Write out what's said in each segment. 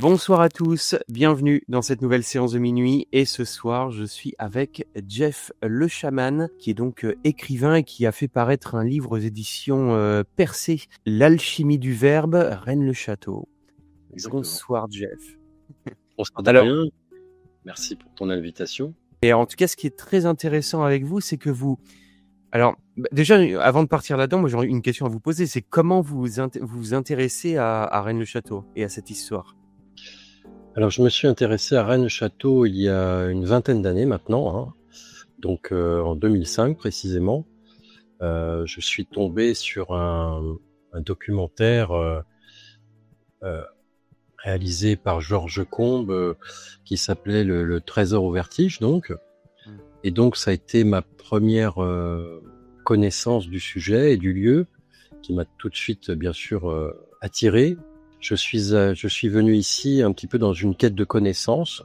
Bonsoir à tous, bienvenue dans cette nouvelle séance de minuit et ce soir je suis avec Jeff le chaman qui est donc écrivain et qui a fait paraître un livre aux éditions Percé, L'alchimie du verbe, Rennes le château. Exactement. Bonsoir Jeff. Bonsoir Alors, Damien, merci pour ton invitation. Et en tout cas ce qui est très intéressant avec vous c'est que vous... Alors déjà avant de partir là-dedans, moi j'aurais une question à vous poser, c'est comment vous vous intéressez à Rennes le château et à cette histoire? Alors je me suis intéressé à Rennes le château il y a une vingtaine d'années maintenant, hein. Donc en 2005 précisément. Je suis tombé sur un documentaire réalisé par Georges Combes qui s'appelait le Trésor au vertige donc. Et donc ça a été ma première connaissance du sujet et du lieu qui m'a tout de suite bien sûr attiré. Je suis venu ici un petit peu dans une quête de connaissances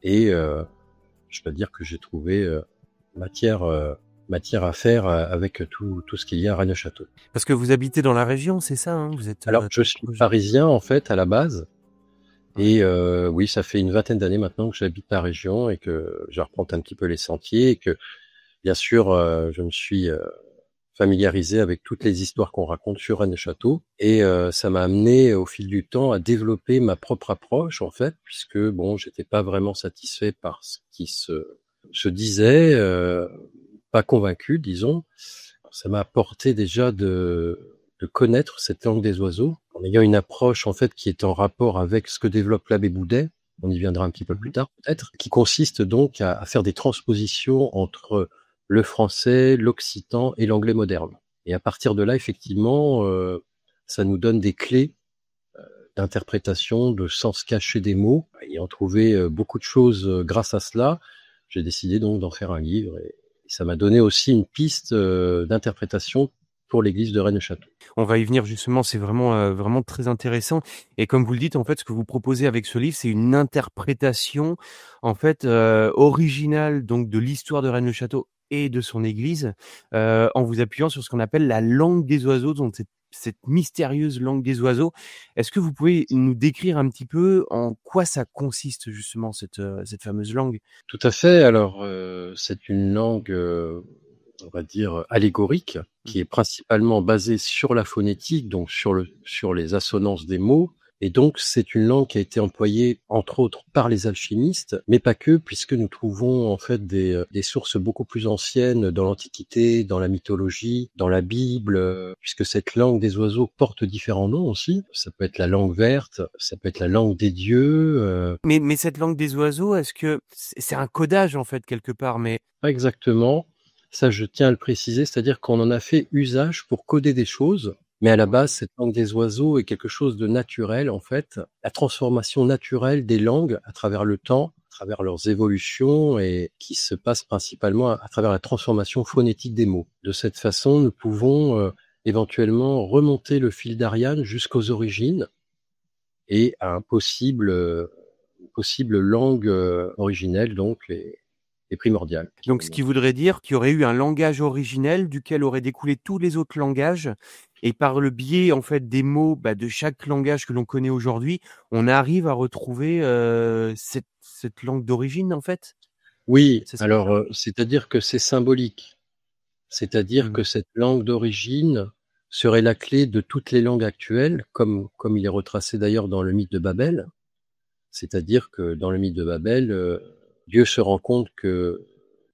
et je peux dire que j'ai trouvé matière à faire avec tout ce qu'il y a à Rennes-le-Château. Parce que vous habitez dans la région, c'est ça, hein? Vous êtes Alors je suis parisien en fait à la base. Et oui, ça fait une vingtaine d'années maintenant que j'habite la région et que j'arpente un petit peu les sentiers et que bien sûr je me suis familiarisé avec toutes les histoires qu'on raconte sur Rennes-le-Château et ça m'a amené au fil du temps à développer ma propre approche en fait, puisque bon, j'étais pas vraiment satisfait par ce qui se disait, pas convaincu, disons. Ça m'a apporté déjà de connaître cette langue des oiseaux en ayant une approche en fait qui est en rapport avec ce que développe l'abbé Boudet. On y viendra un petit peu plus tard peut-être, qui consiste donc à faire des transpositions entre le français, l'occitan et l'anglais moderne. Et à partir de là, effectivement, ça nous donne des clés d'interprétation, de sens caché des mots. Ayant trouvé beaucoup de choses grâce à cela, j'ai décidé donc d'en faire un livre et ça m'a donné aussi une piste d'interprétation pour l'église de Rennes-le-Château. On va y venir justement, c'est vraiment très intéressant. Et comme vous le dites, en fait, ce que vous proposez avec ce livre, c'est une interprétation en fait originale donc de l'histoire de Rennes-le-Château et de son église, en vous appuyant sur ce qu'on appelle la langue des oiseaux, donc cette mystérieuse langue des oiseaux. Est-ce que vous pouvez nous décrire un petit peu en quoi ça consiste justement cette fameuse langue? Tout à fait. Alors, c'est une langue, on va dire allégorique, qui est principalement basée sur la phonétique, donc sur les assonances des mots. Et donc, c'est une langue qui a été employée, entre autres, par les alchimistes, mais pas que, puisque nous trouvons en fait des sources beaucoup plus anciennes dans l'Antiquité, dans la mythologie, dans la Bible, puisque cette langue des oiseaux porte différents noms aussi. Ça peut être la langue verte, ça peut être la langue des dieux. Mais cette langue des oiseaux, est-ce que c'est un codage en fait quelque part? Mais Pas exactement. Ça, je tiens à le préciser, c'est-à-dire qu'on en a fait usage pour coder des choses. Mais à la base, cette langue des oiseaux est quelque chose de naturel, en fait. La transformation naturelle des langues à travers le temps, à travers leurs évolutions et qui se passe principalement à travers la transformation phonétique des mots. De cette façon, nous pouvons éventuellement remonter le fil d'Ariane jusqu'aux origines et à une possible langue originelle, donc, et primordiale. donc, ce qui voudrait dire qu'il y aurait eu un langage originel duquel auraient découlé tous les autres langages et par le biais, en fait, des mots, de chaque langage que l'on connaît aujourd'hui, on arrive à retrouver, cette langue d'origine, en fait? Oui, C'est ça? alors, c'est-à-dire que c'est symbolique. C'est-à-dire que cette langue d'origine serait la clé de toutes les langues actuelles, comme il est retracé d'ailleurs dans le mythe de Babel. C'est-à-dire que dans le mythe de Babel, Dieu se rend compte que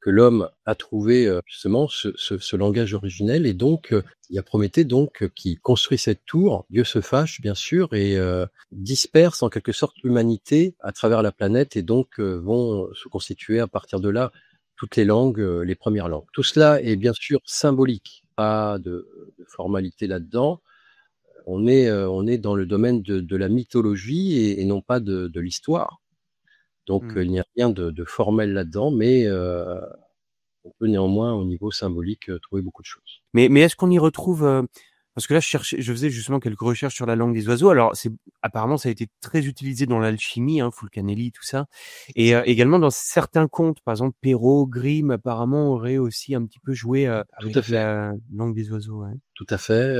l'homme a trouvé justement ce langage originel et donc il y a Prométhée donc qui construit cette tour. Dieu se fâche bien sûr et disperse en quelque sorte l'humanité à travers la planète et donc vont se constituer à partir de là toutes les langues, les premières langues. Tout cela est bien sûr symbolique, pas de formalité là-dedans. On est dans le domaine de la mythologie et non pas de l'histoire. Donc il n'y a rien de formel là-dedans, mais on peut néanmoins au niveau symbolique trouver beaucoup de choses. Mais est-ce qu'on y retrouve, parce que là je faisais justement quelques recherches sur la langue des oiseaux. Alors apparemment ça a été très utilisé dans l'alchimie, hein, Fulcanelli, tout ça, et également dans certains contes. Par exemple, Perrault, Grimm, apparemment auraient aussi un petit peu joué Tout avec à fait. la langue des oiseaux. Ouais. Tout à fait.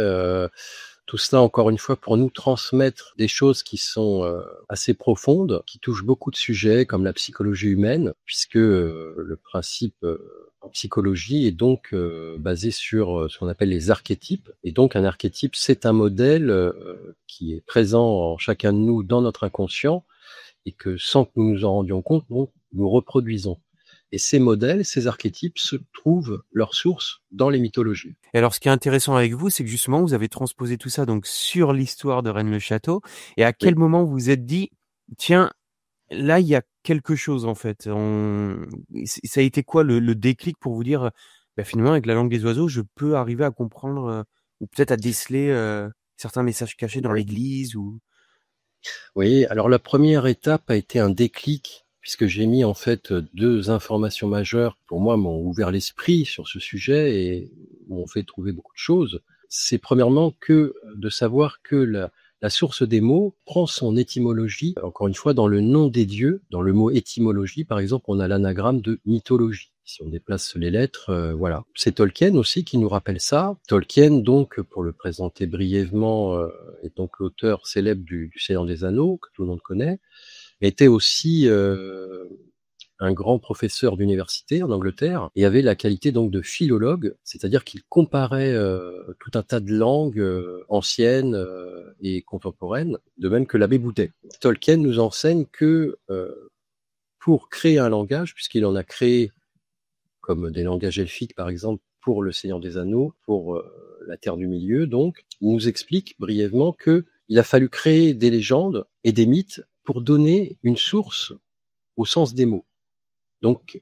Tout cela, encore une fois, pour nous transmettre des choses qui sont assez profondes, qui touchent beaucoup de sujets comme la psychologie humaine, puisque le principe en psychologie est donc basé sur ce qu'on appelle les archétypes. Et donc un archétype, c'est un modèle qui est présent en chacun de nous dans notre inconscient et que sans que nous nous en rendions compte, nous reproduisons. Et ces modèles, ces archétypes se trouvent leur source dans les mythologies. Et alors, ce qui est intéressant avec vous, c'est que justement, vous avez transposé tout ça donc sur l'histoire de Rennes-le-Château. Et à quel Oui. moment vous vous êtes dit, tiens, là, il y a quelque chose en fait. Ça a été quoi le déclic pour vous dire, bah, finalement, avec la langue des oiseaux, je peux arriver à comprendre ou peut-être à déceler certains messages cachés dans Oui. l'Église ou. Oui, alors la première étape a été un déclic, puisque j'ai mis en fait 2 informations majeures qui pour moi m'ont ouvert l'esprit sur ce sujet et m'ont fait trouver beaucoup de choses. C'est premièrement que de savoir que la source des mots prend son étymologie, encore une fois, dans le nom des dieux. Dans le mot étymologie, par exemple, on a l'anagramme de mythologie. Si on déplace les lettres, voilà. C'est Tolkien aussi qui nous rappelle ça. Tolkien, donc, pour le présenter brièvement, est donc l'auteur célèbre du Seigneur des Anneaux, que tout le monde connaît, mais était aussi un grand professeur d'université en Angleterre et avait la qualité donc de philologue, c'est-à-dire qu'il comparait tout un tas de langues anciennes et contemporaines, de même que l'abbé Boudet. Tolkien nous enseigne que pour créer un langage, puisqu'il en a créé comme des langages elfiques par exemple pour le Seigneur des Anneaux, pour la Terre du Milieu donc, il nous explique brièvement que il a fallu créer des légendes et des mythes pour donner une source au sens des mots. Donc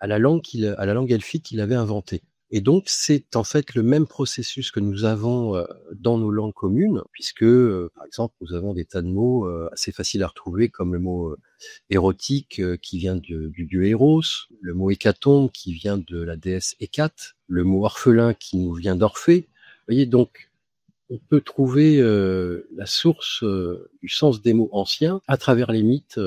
à la langue elfique qu'il avait inventée. Et donc c'est en fait le même processus que nous avons dans nos langues communes, puisque par exemple nous avons des tas de mots assez faciles à retrouver, comme le mot érotique qui vient du dieu Eros, le mot hécatombe qui vient de la déesse Hécate, le mot orphelin qui nous vient d'Orphée. Vous voyez, donc on peut trouver la source du sens des mots anciens à travers les mythes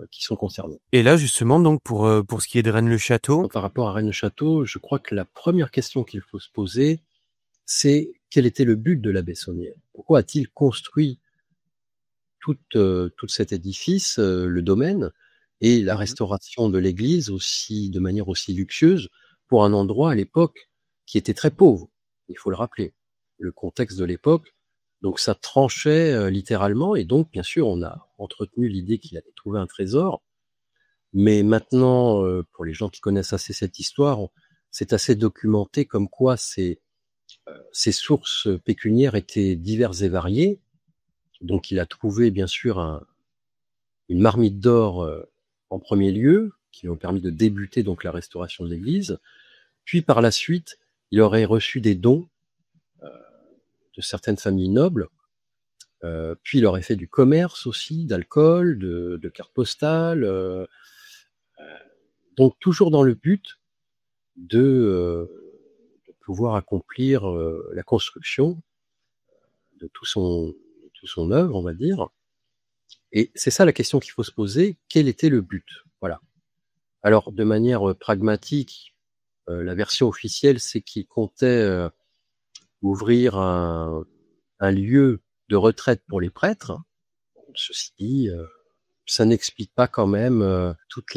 qui sont concernés. Et là, justement, donc pour ce qui est de Rennes-le-Château. Par rapport à Rennes-le-Château, je crois que la première question qu'il faut se poser, c'est quel était le but de l'abbé Saunière? Pourquoi a-t-il construit tout cet édifice, le domaine, et la restauration de l'église aussi de manière aussi luxueuse pour un endroit à l'époque qui était très pauvre? Il faut le rappeler. Le contexte de l'époque, donc ça tranchait littéralement, et donc bien sûr on a entretenu l'idée qu'il allait trouver un trésor. Mais maintenant, pour les gens qui connaissent assez cette histoire, c'est assez documenté comme quoi ces sources pécuniaires étaient diverses et variées. Donc il a trouvé bien sûr une marmite d'or en premier lieu, qui lui ont permis de débuter donc la restauration de l'église. Puis par la suite, il aurait reçu des dons de certaines familles nobles. Puis il aurait fait du commerce aussi, d'alcool, de cartes postales. Donc toujours dans le but de pouvoir accomplir la construction de tout son œuvre, on va dire. Et c'est ça la question qu'il faut se poser, quel était le but? Voilà. Alors de manière pragmatique, la version officielle, c'est qu'il comptait ouvrir un lieu de retraite pour les prêtres. Ceci dit, ça n'explique pas quand même toute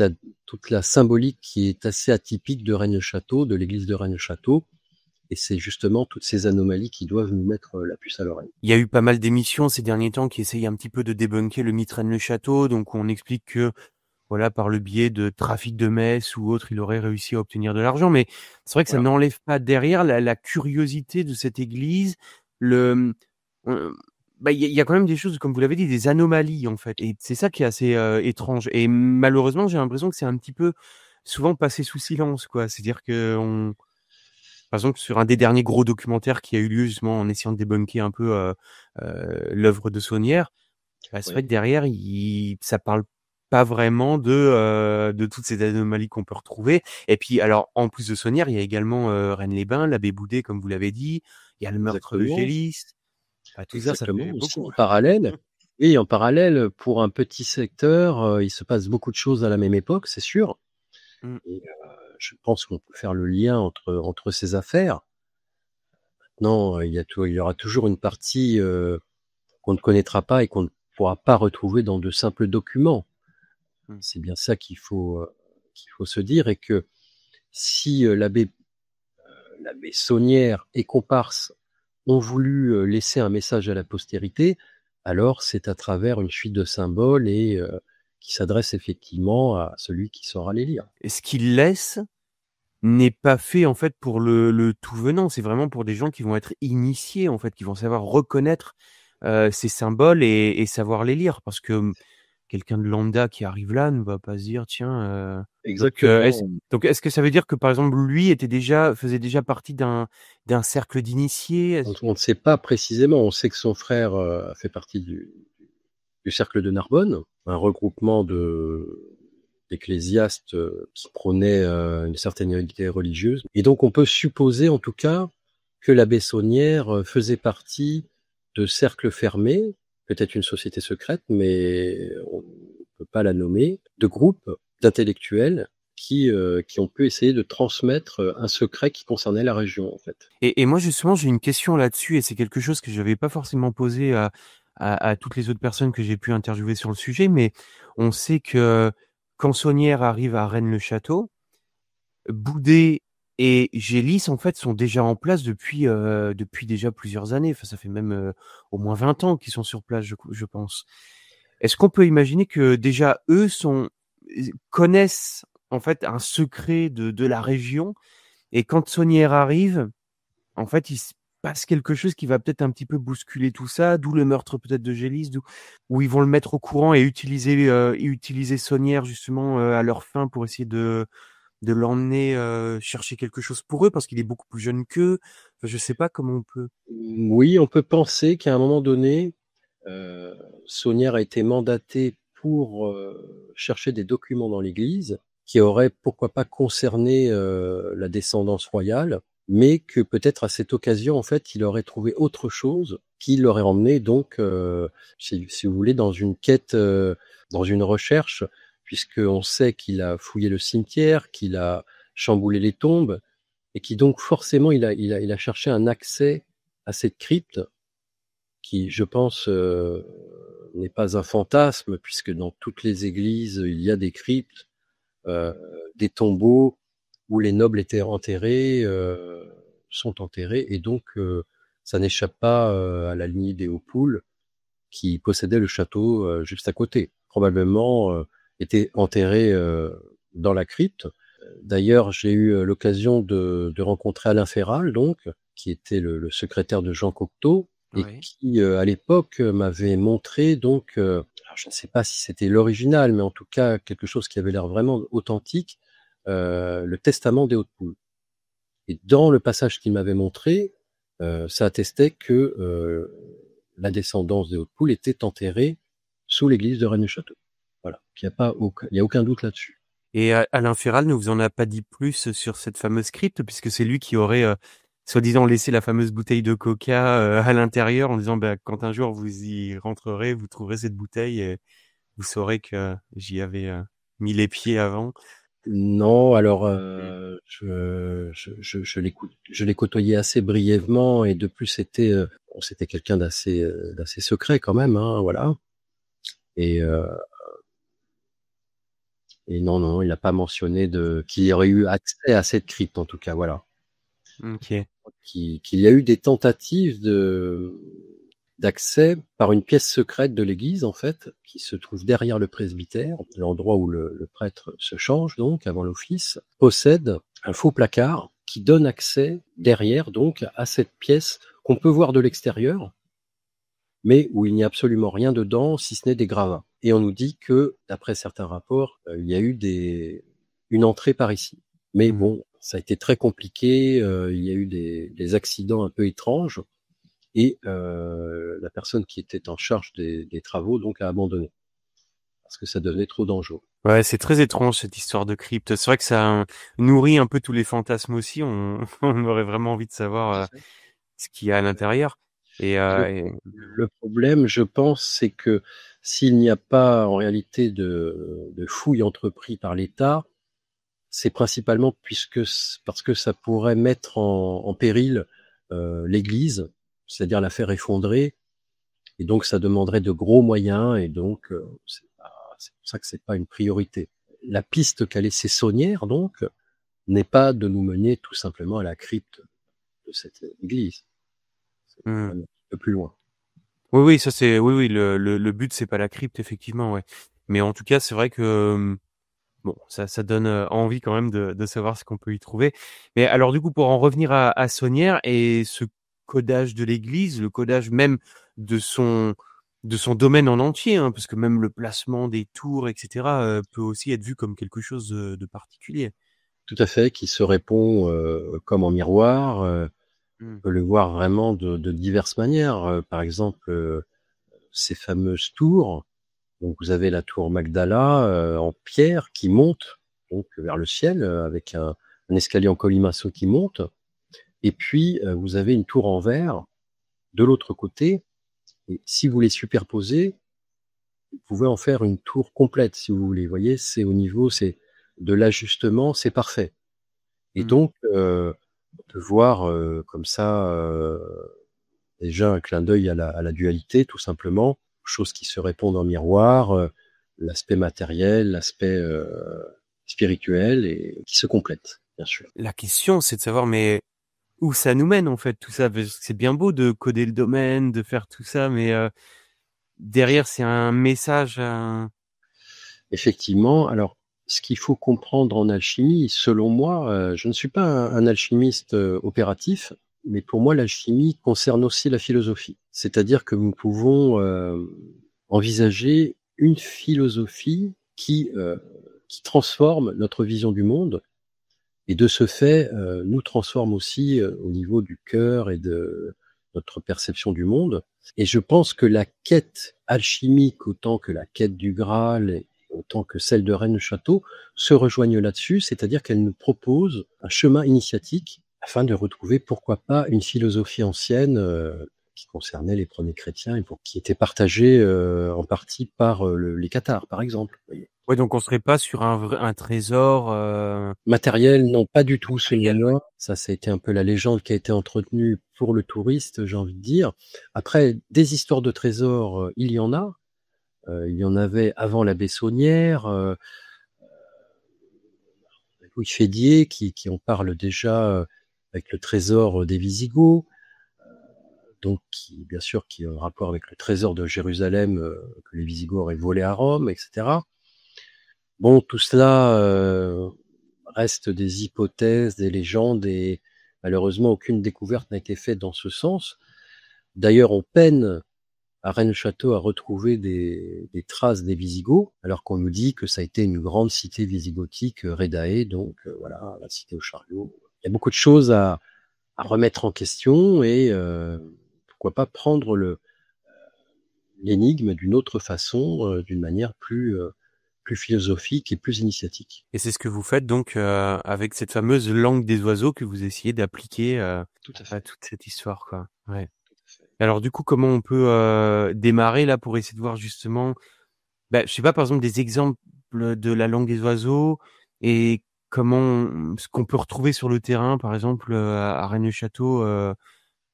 la symbolique qui est assez atypique de Rennes-le-Château, de l'église de Rennes-le-Château. Et c'est justement toutes ces anomalies qui doivent nous mettre la puce à l'oreille. Il y a eu pas mal d'émissions ces derniers temps qui essayent un petit peu de débunker le mythe Rennes-le-Château. Donc on explique que voilà, par le biais de trafic de messes ou autre, il aurait réussi à obtenir de l'argent. Mais c'est vrai que ça Voilà. n'enlève pas derrière la curiosité de cette église. Il y a quand même des choses, comme vous l'avez dit, des anomalies en fait. Et c'est ça qui est assez étrange. Et malheureusement, j'ai l'impression que c'est un petit peu souvent passé sous silence, quoi. C'est-à-dire que par exemple, sur un des derniers gros documentaires qui a eu lieu justement en essayant de débunker un peu l'œuvre de Saunière, bah, c'est vrai que Oui. derrière, ça parle pas vraiment de toutes ces anomalies qu'on peut retrouver. Et puis, alors, en plus de Saunière, il y a également Rennes-les-Bains, l'abbé Boudet, comme vous l'avez dit. Il y a le meurtre de Exactement. Gélis. Bah, tout ça, ça Exactement. fait Aussi beaucoup. en parallèle. Oui, en parallèle, pour un petit secteur, il se passe beaucoup de choses à la même époque, c'est sûr. Mm. Et je pense qu'on peut faire le lien entre ces affaires. maintenant, il y aura toujours une partie qu'on ne connaîtra pas et qu'on ne pourra pas retrouver dans de simples documents. Mmh. C'est bien ça qu'il faut se dire, et que si l'abbé Saunière et comparses ont voulu laisser un message à la postérité, alors c'est à travers une suite de symboles et qui s'adresse effectivement à celui qui saura les lire. Et ce qu'il laisse n'est pas fait, en fait, pour le tout venant. C'est vraiment pour des gens qui vont être initiés, en fait, qui vont savoir reconnaître, ces symboles et savoir les lire. Parce que, quelqu'un de lambda qui arrive là ne va pas se dire: «Tiens», Exactement. est-ce que ça veut dire que, par exemple, lui faisait déjà partie d'un cercle d'initiés? On ne sait pas précisément, on sait que son frère fait partie du cercle de Narbonne, un regroupement d'ecclésiastes qui prônaient une certaine unité religieuse. Et donc on peut supposer en tout cas que l'abbé Saunière faisait partie de cercles fermés, peut-être une société secrète, mais on ne peut pas la nommer, de groupes d'intellectuels qui ont pu essayer de transmettre un secret qui concernait la région, en fait. Et moi, justement, j'ai une question là-dessus et c'est quelque chose que j'avais pas forcément posé à toutes les autres personnes que j'ai pu interviewer sur le sujet, mais on sait que quand Saunière arrive à Rennes-le-Château, Boudet et Gélis, en fait, sont déjà en place depuis déjà plusieurs années. Enfin, ça fait même, au moins 20 ans qu'ils sont sur place, je pense. Est-ce qu'on peut imaginer que déjà eux connaissent, en fait, un secret de la région et quand Saunière arrive, en fait, il se passe quelque chose qui va peut-être un petit peu bousculer tout ça, d'où le meurtre peut-être de Gélis, où ils vont le mettre au courant et utiliser Saunière justement, à leur fin pour essayer de l'emmener, chercher quelque chose pour eux parce qu'il est beaucoup plus jeune qu'eux. Enfin, je sais pas comment on peut. Oui, on peut penser qu'à un moment donné, euh, Saunière a été mandaté pour chercher des documents dans l'Église qui auraient pourquoi pas concerné la descendance royale, mais que peut-être à cette occasion, en fait, il aurait trouvé autre chose qui l'aurait emmené donc, si vous voulez, dans une quête, dans une recherche, puisqu'on sait qu'il a fouillé le cimetière, qu'il a chamboulé les tombes, et qui donc forcément il a cherché un accès à cette crypte qui, je pense, n'est pas un fantasme, puisque dans toutes les églises, il y a des cryptes, euh, des tombeaux où les nobles étaient enterrés, sont enterrés, et donc ça n'échappe pas à la lignée des Hautpoul, qui possédait le château juste à côté. Probablement était enterré dans la crypte. D'ailleurs, j'ai eu l'occasion de rencontrer Alain Féral, donc, qui était le secrétaire de Jean Cocteau, et Ouais. qui, à l'époque, m'avait montré, donc, alors je ne sais pas si c'était l'original, mais en tout cas quelque chose qui avait l'air vraiment authentique, le testament des Hautes-Poules. Et dans le passage qu'il m'avait montré, ça attestait que la descendance des Hautes-Poules était enterrée sous l'église de Rennes-le-Château. Voilà, il y a aucun doute là-dessus. Et Alain Féral ne vous en a pas dit plus sur cette fameuse crypte, puisque c'est lui qui aurait, soi-disant laissé la fameuse bouteille de coca, à l'intérieur en disant: «Bah, quand un jour vous y rentrerez, vous trouverez cette bouteille et vous saurez que j'y avais, mis les pieds avant». Non, alors Mmh. je l'ai côtoyé assez brièvement, et de plus c'était quelqu'un d'assez secret quand même, hein, voilà. Et, euh, et non, il n'a pas mentionné qu'il y aurait eu accès à cette crypte, en tout cas, voilà. OK. Qu'il y a eu des tentatives d'accès par une pièce secrète de l'église, en fait, qui se trouve derrière le presbytère, l'endroit où le prêtre se change, donc, avant l'office, possède un faux placard qui donne accès derrière, donc, à cette pièce qu'on peut voir de l'extérieur, mais où il n'y a absolument rien dedans, si ce n'est des gravats. Et on nous dit que, d'après certains rapports, il y a eu une entrée par ici. Mais Mmh. bon, ça a été très compliqué, il y a eu des accidents un peu étranges, et la personne qui était en charge des travaux donc a abandonné parce que ça devenait trop dangereux. Ouais, c'est très étrange cette histoire de crypte. C'est vrai que ça, nourrit un peu tous les fantasmes aussi. On on aurait vraiment envie de savoir, ce qu'il y a à l'intérieur et Et et le problème, je pense, c'est que s'il n'y a pas en réalité de fouilles entreprises par l'État, c'est principalement parce que ça pourrait mettre en péril l'église, c'est-à-dire la faire effondrer. Et donc, ça demanderait de gros moyens, et donc, c'est pour ça que c'est pas une priorité. La piste qu'a laissée Saunière, donc, n'est pas de nous mener tout simplement à la crypte de cette église. C'est Mmh. un peu plus loin. Oui, oui, ça c'est oui, le but c'est pas la crypte effectivement, ouais. Mais en tout cas, c'est vrai que, bon, ça donne, envie quand même de savoir ce qu'on peut y trouver. Mais alors du coup, pour en revenir à Saunière et ce codage de l'église, le codage même de son de son domaine en entier, hein, parce que même le placement des tours et cetera, peut aussi être vu comme quelque chose de particulier. Tout à fait, qui se répond comme en miroir. Mmh. On peut le voir vraiment de diverses manières. Par exemple, ces fameuses tours. Donc vous avez la tour Magdala en pierre qui monte donc vers le ciel avec un escalier en colimaçon qui monte. Et puis vous avez une tour en verre de l'autre côté. Et si vous les superposez, vous pouvez en faire une tour complète, si vous voulez. Vous voyez, c'est au niveau, c'est de l'ajustement, c'est parfait. Et Mmh. donc, de voir comme ça, déjà un clin d'œil à la dualité, tout simplement, choses qui se répondent en miroir, l'aspect matériel, l'aspect spirituel, et qui se complètent, bien sûr. La question, c'est de savoir, mais où ça nous mène en fait tout ça? Parce que c'est bien beau de coder le domaine, de faire tout ça, mais derrière c'est un message, un Effectivement, alors, ce qu'il faut comprendre en alchimie, selon moi, je ne suis pas un alchimiste opératif, mais pour moi, l'alchimie concerne aussi la philosophie. C'est-à-dire que nous pouvons envisager une philosophie qui transforme notre vision du monde, et de ce fait, nous transforme aussi au niveau du cœur et de notre perception du monde. Et je pense que la quête alchimique, autant que la quête du Graal, et autant que celle de Rennes-le-Château, se rejoignent là-dessus, c'est-à-dire qu'elle nous propose un chemin initiatique afin de retrouver, pourquoi pas, une philosophie ancienne qui concernait les premiers chrétiens et qui était partagée en partie par les cathares, par exemple. ouais, donc on serait pas sur un trésor, Matériel, non, pas du tout, selon matériel, ouais. moi. Ça a été un peu la légende qui a été entretenue pour le touriste, j'ai envie de dire. Après, des histoires de trésors, il y en a. Il y en avait avant l'abbé Saunière, Louis Fédier qui en parle déjà avec le trésor des Visigoths, donc qui, bien sûr, qui a un rapport avec le trésor de Jérusalem que les Visigoths auraient volé à Rome, etc. Bon, tout cela reste des hypothèses, des légendes, et malheureusement aucune découverte n'a été faite dans ce sens. D'ailleurs, on peine à Rennes-le-Château à retrouver des traces des Visigoths, alors qu'on nous dit que ça a été une grande cité visigothique, Redae, donc voilà, la cité aux chariots. Il y a beaucoup de choses à remettre en question, et pourquoi pas prendre l'énigme d'une autre façon, d'une manière plus philosophique et plus initiatique. Et c'est ce que vous faites donc, avec cette fameuse langue des oiseaux que vous essayez d'appliquer, Tout à à fait. toute cette histoire, quoi. Ouais. Alors du coup, comment on peut, démarrer là pour essayer de voir justement, bah, je sais pas, par exemple des exemples de la langue des oiseaux et ce qu'on peut retrouver sur le terrain, par exemple, à Rennes-le-Château,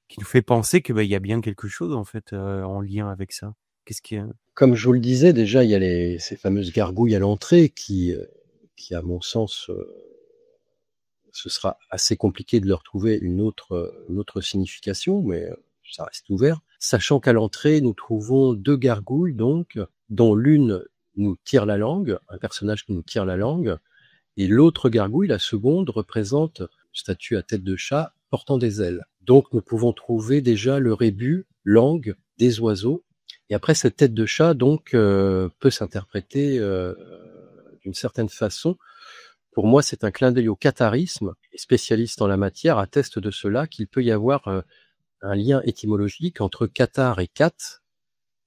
qui nous fait penser que, bah, il y a bien quelque chose en fait, en lien avec ça? Qu'est-ce qui est Comme je vous le disais, déjà, il y a ces fameuses gargouilles à l'entrée qui, à mon sens, ce sera assez compliqué de leur trouver une autre signification, mais ça reste ouvert. Sachant qu'à l'entrée, nous trouvons 2 gargouilles, donc, dont l'une nous tire la langue, un personnage qui nous tire la langue, et l'autre gargouille, la seconde, représente une statue à tête de chat portant des ailes. Donc nous pouvons trouver déjà le rébus, langue des oiseaux. Et après, cette tête de chat donc peut s'interpréter d'une certaine façon. Pour moi, c'est un clin d'œil au catharisme. Les spécialistes en la matière attestent de cela, qu'il peut y avoir un lien étymologique entre cathare et cat,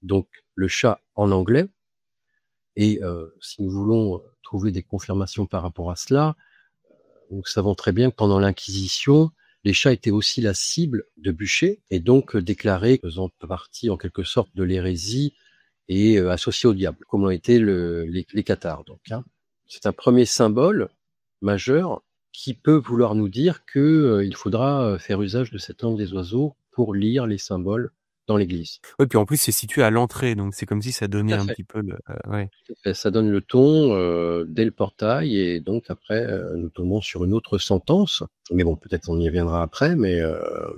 donc le chat en anglais. Et si nous voulons trouver des confirmations par rapport à cela, nous savons très bien que pendant l'Inquisition, les chats étaient aussi la cible de bûchers, et donc déclarés faisant partie en quelque sorte de l'hérésie et associés au diable, comme l'ont été les cathares. Donc, hein. C'est un premier symbole majeur qui peut vouloir nous dire que, il faudra, faire usage de cette langue des oiseaux pour lire les symboles dans l'église. Oui, puis en plus c'est situé à l'entrée, donc c'est comme si ça Tout donnait à un fait. petit peu le ouais. Tout à fait. Ça donne le ton, dès le portail et donc après, nous tombons sur une autre sentence. Mais bon, peut-être on y reviendra après, mais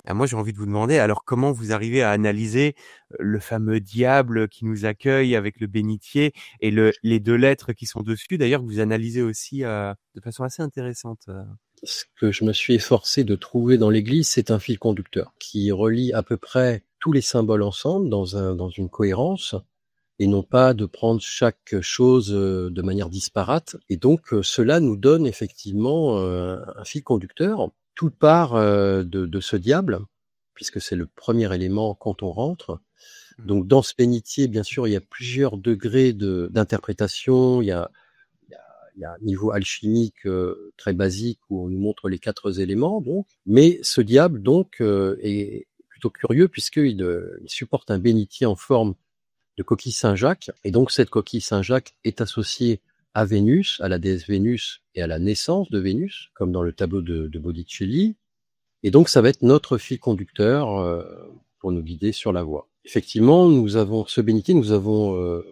Ah moi j'ai envie de vous demander alors comment vous arrivez à analyser, le fameux diable qui nous accueille avec le bénitier et les 2 lettres qui sont dessus d'ailleurs vous analysez aussi, de façon assez intéressante, ce que je me suis efforcé de trouver dans l'église, c'est un fil conducteur qui relie à peu près tous les symboles ensemble dans une cohérence et non pas de prendre chaque chose, de manière disparate et donc cela nous donne effectivement, un fil conducteur. Tout part, de ce diable, puisque c'est le premier élément quand on rentre. Mmh. Donc dans ce bénitier, bien sûr, il y a plusieurs degrés d'interprétation. Il y a un niveau alchimique, très basique où on nous montre les 4 éléments donc. Mais ce diable donc, est plutôt curieux puisqu'il supporte un bénitier en forme de coquille Saint-Jacques et donc cette coquille Saint-Jacques est associée à Vénus, à la déesse Vénus et à la naissance de Vénus, comme dans le tableau de Botticelli. Et donc ça va être notre fil conducteur, pour nous guider sur la voie. Effectivement, nous avons ce bénitier, nous avons,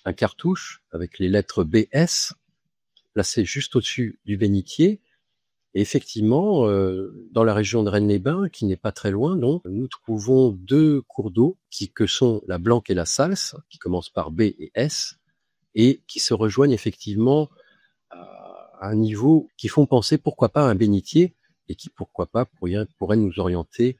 un cartouche avec les lettres BS placées juste au-dessus du bénitier. Et effectivement, dans la région de Rennes-les-Bains, qui n'est pas très loin donc, nous trouvons 2 cours d'eau que sont la Blanque et la Salse, qui commencent par B et S, et qui se rejoignent effectivement à un niveau qui font penser pourquoi pas à un bénitier et qui pourquoi pas pourrait nous orienter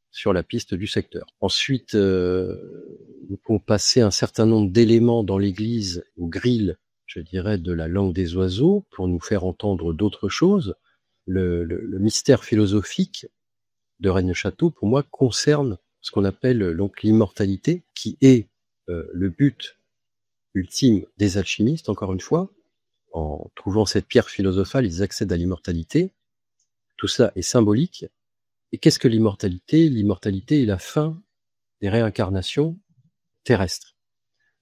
sur la piste du secteur. Ensuite, nous pouvons passer un certain nombre d'éléments dans l'église au grill, je dirais, de la langue des oiseaux pour nous faire entendre d'autres choses. Le mystère philosophique de Rennes-le-Château, pour moi, concerne ce qu'on appelle donc l'immortalité, qui est le but ultime des alchimistes, encore une fois. En trouvant cette pierre philosophale, ils accèdent à l'immortalité. Tout ça est symbolique. Et qu'est-ce que l'immortalité? L'immortalité est la fin des réincarnations terrestres.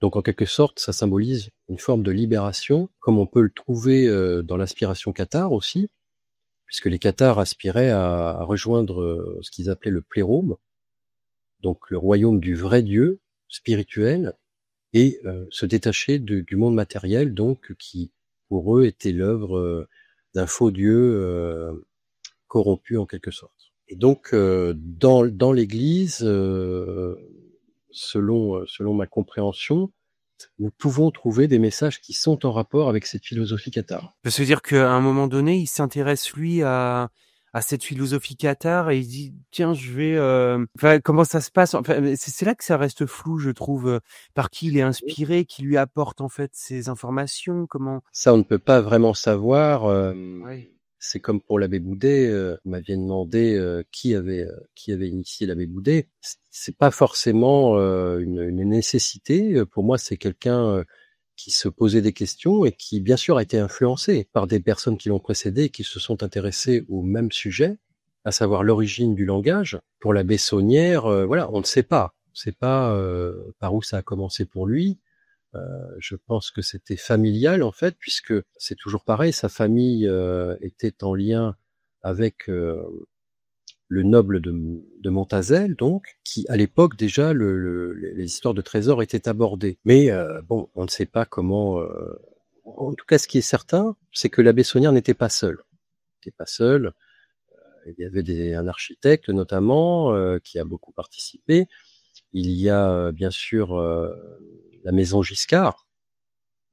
Donc en quelque sorte, ça symbolise une forme de libération, comme on peut le trouver dans l'aspiration cathare aussi, puisque les cathares aspiraient à rejoindre ce qu'ils appelaient le plérôme, donc le royaume du vrai Dieu spirituel, et se détacher du monde matériel, donc qui pour eux était l'œuvre d'un faux Dieu corrompu en quelque sorte. Et donc dans l'Église, selon ma compréhension, nous pouvons trouver des messages qui sont en rapport avec cette philosophie cathare. Ça veut dire qu'à un moment donné, il s'intéresse lui à cette philosophie cathare et il se dit: «Tiens, je vais, enfin, comment ça se passe?» enfin, c'est là que ça reste flou, je trouve, par qui il est inspiré, qui lui apporte, en fait, ces informations, comment? Ça, on ne peut pas vraiment savoir. Ouais. C'est comme pour l'abbé Boudet. Vous m'aviez demandé qui avait initié l'abbé Boudet. C'est pas forcément une nécessité. Pour moi, c'est quelqu'un qui se posait des questions et qui, bien sûr, a été influencé par des personnes qui l'ont précédé et qui se sont intéressées au même sujet, à savoir l'origine du langage. Pour l'abbé Saunière, voilà, on ne sait pas. On ne sait pas par où ça a commencé pour lui. Je pense que c'était familial en fait, puisque c'est toujours pareil, sa famille était en lien avec le noble de Montazel, donc, qui à l'époque déjà les histoires de trésors étaient abordées. Mais bon, on ne sait pas comment. En tout cas, ce qui est certain, c'est que l'abbé Saunière n'était pas seul. Il n'était pas seul. Il y avait un architecte notamment qui a beaucoup participé. Il y a bien sûr la maison Giscard,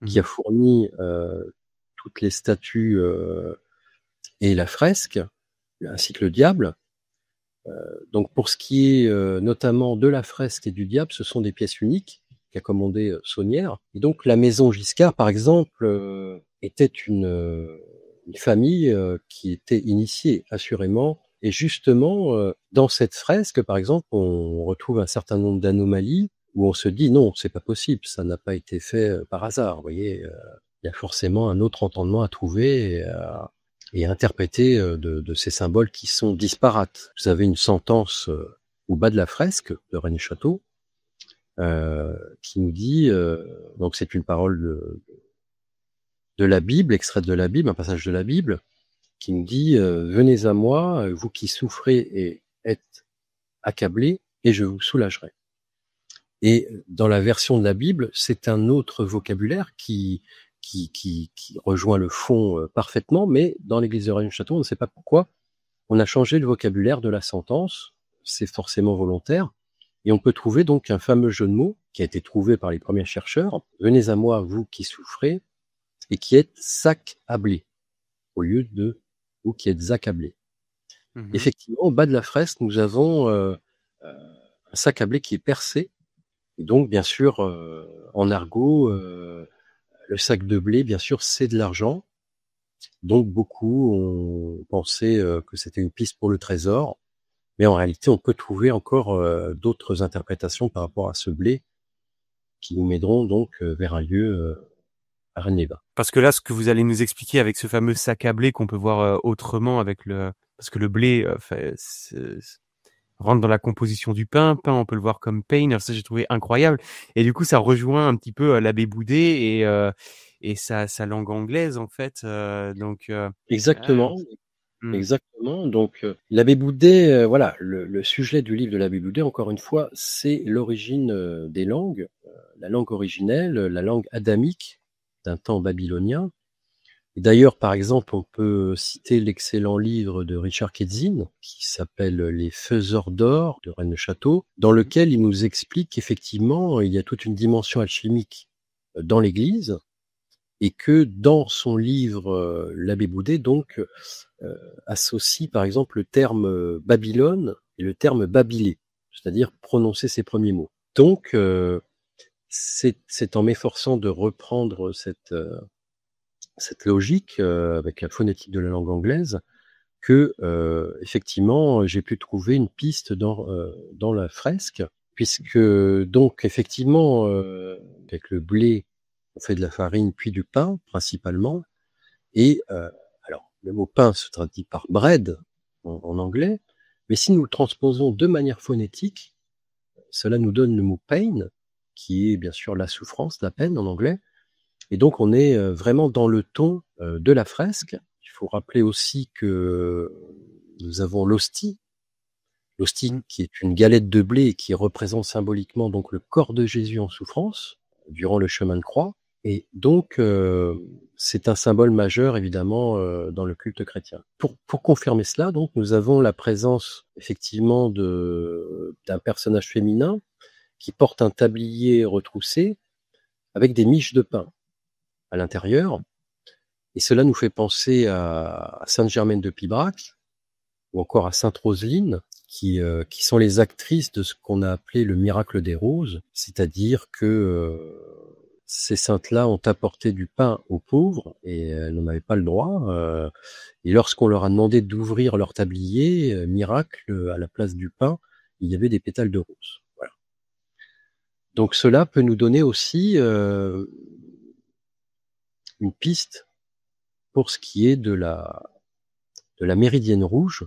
qui a Mmh. fourni toutes les statues et la fresque, ainsi que le diable. Donc pour ce qui est notamment de la fresque et du diable, ce sont des pièces uniques qu'a commandé Saunière. Et donc la maison Giscard, par exemple, était une famille qui était initiée assurément. Et justement, dans cette fresque, par exemple, on retrouve un certain nombre d'anomalies où on se dit non, c'est pas possible, ça n'a pas été fait par hasard. Vous voyez, il y a forcément un autre entendement à trouver et à interpréter de ces symboles qui sont disparates. Vous avez une sentence au bas de la fresque de Rennes-Château qui nous dit, donc c'est une parole de la Bible, extraite de la Bible, un passage de la Bible, qui nous dit venez à moi, vous qui souffrez et êtes accablés, et je vous soulagerai. Et dans la version de la Bible, c'est un autre vocabulaire qui rejoint le fond parfaitement, mais dans l'église de Rennes-le-Château, on ne sait pas pourquoi, on a changé le vocabulaire de la sentence, c'est forcément volontaire, et on peut trouver donc un fameux jeu de mots qui a été trouvé par les premiers chercheurs, venez à moi, vous qui souffrez, et qui êtes accablés, au lieu de vous qui êtes accablés. Effectivement, au bas de la fresque, nous avons un sac à blé qui est percé. Et donc, bien sûr, en argot, le sac de blé, bien sûr, c'est de l'argent. Donc, beaucoup ont pensé que c'était une piste pour le trésor. Mais en réalité, on peut trouver encore d'autres interprétations par rapport à ce blé qui nous mèneront donc vers un lieu à Rennes-les-Bains. Parce que là, ce que vous allez nous expliquer avec ce fameux sac à blé qu'on peut voir autrement avec parce que le blé rentre dans la composition du pain. Pain, on peut le voir comme pain. Alors ça, j'ai trouvé incroyable. Et du coup, ça rejoint un petit peu l'abbé Boudet et sa langue anglaise, en fait. Exactement. Exactement. Donc, l'abbé Boudet, voilà, le sujet du livre de l'abbé Boudet, encore une fois, c'est l'origine des langues, la langue originelle, la langue adamique d'un temps babylonien. Et d'ailleurs, par exemple, on peut citer l'excellent livre de Richard Ketzin, qui s'appelle Les Faiseurs d'or de Rennes-le-Château, dans lequel il nous explique qu'effectivement, il y a toute une dimension alchimique dans l'Église, et que dans son livre, l'abbé Boudet, donc, associe par exemple le terme Babylone et le terme babilé, c'est-à-dire prononcer ses premiers mots. Donc, c'est en m'efforçant de reprendre cette logique avec la phonétique de la langue anglaise que effectivement j'ai pu trouver une piste dans la fresque, puisque donc effectivement avec le blé on fait de la farine puis du pain principalement, et alors le mot pain se traduit par bread en anglais, mais si nous le transposons de manière phonétique, cela nous donne le mot pain, qui est bien sûr la souffrance, la peine en anglais. Et donc on est vraiment dans le ton de la fresque. Il faut rappeler aussi que nous avons l'hostie qui est une galette de blé et qui représente symboliquement donc le corps de Jésus en souffrance durant le chemin de croix. Et donc c'est un symbole majeur évidemment dans le culte chrétien. Pour confirmer cela, donc nous avons la présence effectivement d'un personnage féminin qui porte un tablier retroussé avec des miches de pain à l'intérieur, et cela nous fait penser à Sainte-Germaine de Pibrac ou encore à Sainte Roseline, qui sont les actrices de ce qu'on a appelé le miracle des roses, c'est-à-dire que ces saintes-là ont apporté du pain aux pauvres et elles n'en avaient pas le droit, et lorsqu'on leur a demandé d'ouvrir leur tablier, miracle, à la place du pain, il y avait des pétales de rose. Voilà. Donc cela peut nous donner aussi une piste pour ce qui est de la méridienne rouge,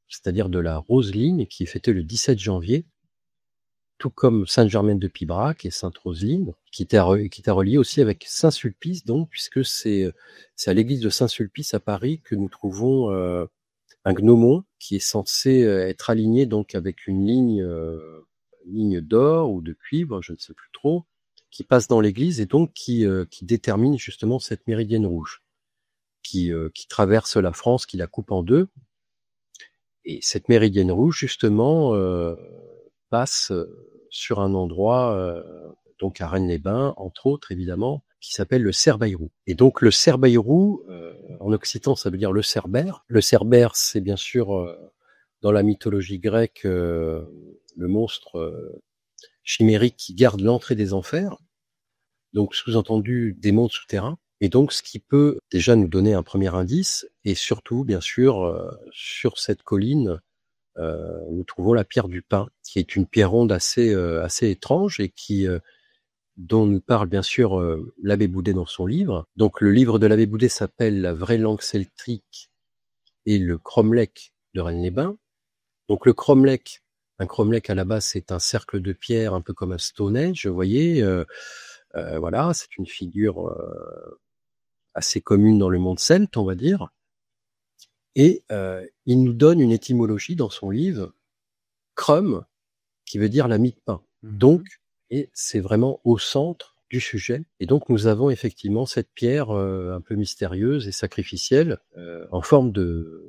c'est-à-dire de la Roseline, qui est fêtée le 17 janvier, tout comme Sainte-Germaine de Pibrac et Sainte-Roseline, qui est à relier aussi avec Saint-Sulpice, donc, puisque c'est à l'église de Saint-Sulpice à Paris que nous trouvons un gnomon qui est censé être aligné donc avec une ligne d'or ou de cuivre, je ne sais plus trop, qui passe dans l'église et donc qui détermine justement cette méridienne rouge qui traverse la France, qui la coupe en deux. Et cette méridienne rouge, justement, passe sur un endroit, donc à Rennes-les-Bains, entre autres, évidemment, qui s'appelle le Cerbaillroux. Et donc le Cerbaillroux, en occitan, ça veut dire le Cerbère. Le Cerbère, c'est bien sûr, dans la mythologie grecque, le monstre chimérique qui garde l'entrée des enfers, donc sous-entendu des mondes souterrains. Et donc, ce qui peut déjà nous donner un premier indice, et surtout, bien sûr, sur cette colline, nous trouvons la pierre du Pin, qui est une pierre ronde assez étrange et dont nous parle bien sûr l'abbé Boudet dans son livre. Donc, le livre de l'abbé Boudet s'appelle La vraie langue celtique et le cromlech de Rennes-les-Bains. Donc, le cromlech, un cromlech à la base, c'est un cercle de pierre, un peu comme un Stonehenge, vous voyez. Voilà, c'est une figure assez commune dans le monde celte, on va dire. Et il nous donne une étymologie dans son livre, Crum, qui veut dire la mie de pain. Mmh. Donc, et c'est vraiment au centre du sujet. Et donc, nous avons effectivement cette pierre un peu mystérieuse et sacrificielle en forme de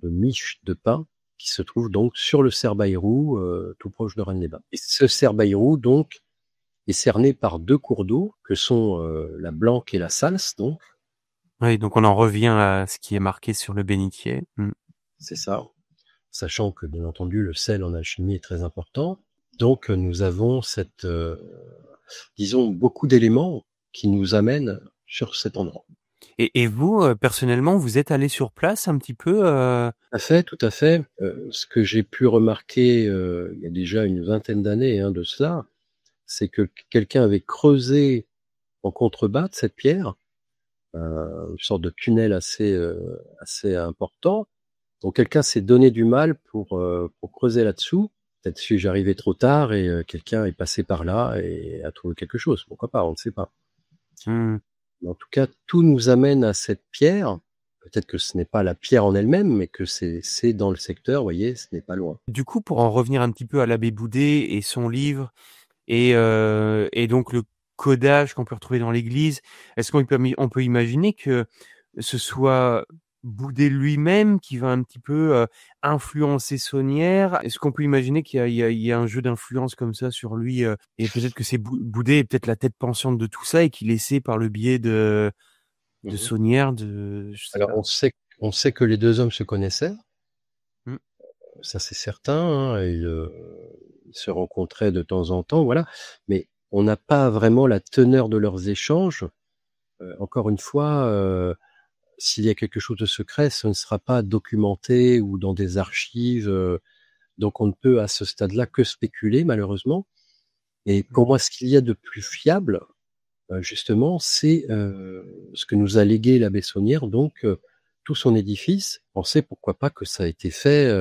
miche de pain qui se trouve donc sur le Cerbaïrou, tout proche de Rennes-les-Bains. Et ce Cerbaïrou, donc, est cerné par 2 cours d'eau que sont la Blanque et la Salse, donc, Oui, donc on en revient à ce qui est marqué sur le bénitier. Mmh. c'est ça. Sachant que, bien entendu, le sel en alchimie est très important. Donc, nous avons cette, disons, beaucoup d'éléments qui nous amènent sur cet endroit. Et vous, personnellement, vous êtes allé sur place un petit peu, Tout à fait. Ce que j'ai pu remarquer, il y a déjà une vingtaine d'années, hein, de cela, c'est que quelqu'un avait creusé en contrebas de cette pierre, une sorte de tunnel assez important. Donc quelqu'un s'est donné du mal pour creuser là-dessous. Peut-être que j'arrivais trop tard et quelqu'un est passé par là et a trouvé quelque chose. Pourquoi pas, on ne sait pas. mmh. Mais en tout cas, tout nous amène à cette pierre. Peut-être que ce n'est pas la pierre en elle-même, mais que c'est dans le secteur, vous voyez, ce n'est pas loin. Du coup, pour en revenir un petit peu à l'abbé Boudet et son livre et donc le codage qu'on peut retrouver dans l'église, est-ce on peut imaginer que ce soit Boudet lui-même qui va un petit peu, influencer Saunière? Est-ce qu'on peut imaginer qu'il y a un jeu d'influence comme ça sur lui, et peut-être que c'est Boudet est peut-être la tête pensante de tout ça et qu'il essaie par le biais de Mhm. Saunière de je sais Alors, pas. on sait que les deux hommes se connaissaient, Mmh. ça c'est certain, hein, ils se rencontraient de temps en temps, voilà. Mais on n'a pas vraiment la teneur de leurs échanges. Encore une fois, s'il y a quelque chose de secret, ce ne sera pas documenté ou dans des archives. Donc on ne peut à ce stade-là que spéculer, malheureusement. Et pour Mmh. moi, ce qu'il y a de plus fiable, justement, c'est ce que nous a légué l'abbé Saunière, donc tout son édifice. On sait pourquoi pas que ça a été fait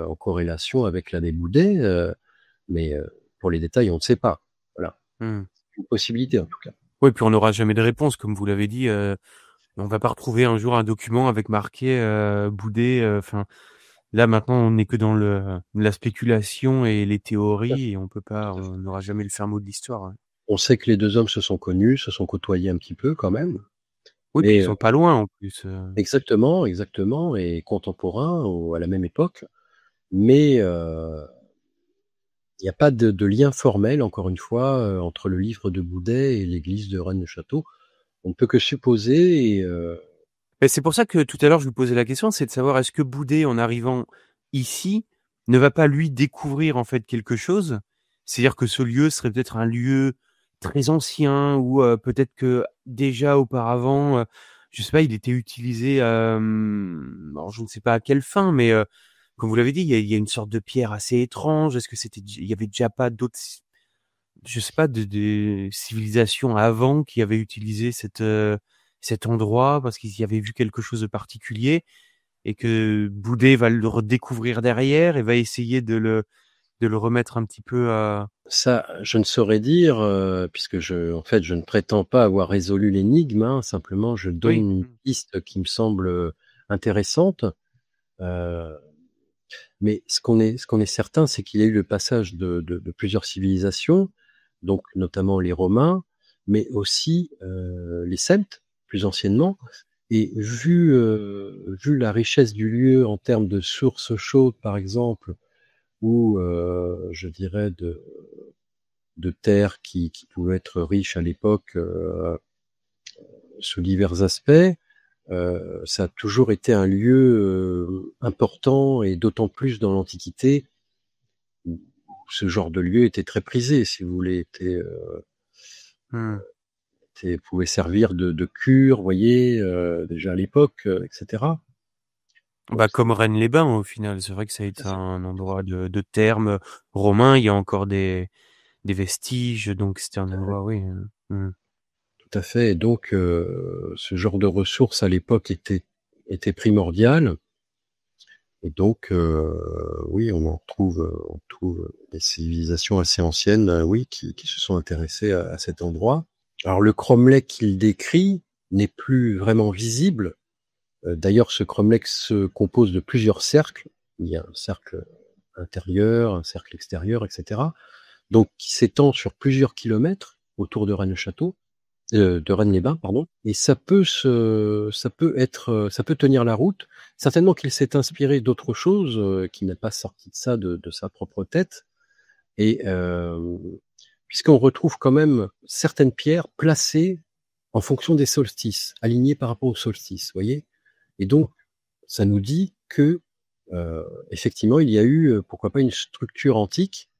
en corrélation avec l'abbé Boudet, mais pour les détails, on ne sait pas. Voilà, Mmh. une possibilité en tout cas. Ouais, puis on n'aura jamais de réponse comme vous l'avez dit, on va pas retrouver un jour un document avec marqué, Boudet, enfin, là maintenant on n'est que dans la spéculation et les théories et Tout à fait. on n'aura jamais le fin mot de l'histoire, ouais. On sait que les deux hommes se sont connus, se sont côtoyés un petit peu quand même, Oui, puis ils mais sont pas loin en plus, exactement, exactement, et contemporains à la même époque, mais il n'y a pas de lien formel, encore une fois, entre le livre de Boudet et l'église de Rennes-le-Château. On ne peut que supposer et et c'est pour ça que tout à l'heure je vous posais la question, c'est de savoir est-ce que Boudet en arrivant ici, ne va pas lui découvrir en fait quelque chose? C'est-à-dire que ce lieu serait peut-être un lieu très ancien ou, peut-être que déjà auparavant, je sais pas, il était utilisé, alors je ne sais pas à quelle fin, mais, comme vous l'avez dit, il y a une sorte de pierre assez étrange. Est-ce que il y avait déjà pas d'autres je sais pas, de civilisations avant qui avaient utilisé cet endroit parce qu'ils y avaient vu quelque chose de particulier et que Boudet va le redécouvrir derrière et va essayer de le remettre un petit peu à ça, je ne saurais dire, puisque en fait, je ne prétends pas avoir résolu l'énigme, hein, simplement je donne oui, une piste qui me semble intéressante. Heu, mais ce qu'on est certain, c'est qu'il y a eu le passage de plusieurs civilisations, donc notamment les Romains, mais aussi, les Celtes, plus anciennement. Et vu la richesse du lieu en termes de sources chaudes, par exemple, ou je dirais de terres qui pouvaient être riches à l'époque sous divers aspects, ça a toujours été un lieu important et d'autant plus dans l'Antiquité où ce genre de lieu était très prisé, si vous voulez, mmh. pouvait servir de cure, vous voyez, déjà à l'époque, etc. Donc, Bah, comme Rennes-les-Bains au final. C'est vrai que ça a tout à été fait. un endroit de terme romain. Il y a encore des vestiges, donc c'était un endroit oui, mmh. Tout à fait. Et donc, ce genre de ressources à l'époque était primordial. Et donc, oui, on trouve des civilisations assez anciennes, oui, qui se sont intéressées à cet endroit. Alors, le cromlech qu'il décrit n'est plus vraiment visible D'ailleurs, ce cromlech se compose de plusieurs cercles. Il y a un cercle intérieur, un cercle extérieur, etc. Donc, qui s'étend sur plusieurs kilomètres autour de Rennes-le-Château, de Rennes-les-Bains, pardon. Et ça peut ça peut tenir la route. Certainement qu'il s'est inspiré d'autres choses, qui n'a pas sorti de ça de sa propre tête. Et puisqu'on retrouve quand même certaines pierres placées en fonction des solstices, alignées par rapport aux solstices, voyez. Et donc, ça nous dit que effectivement, il y a eu, pourquoi pas, une structure antique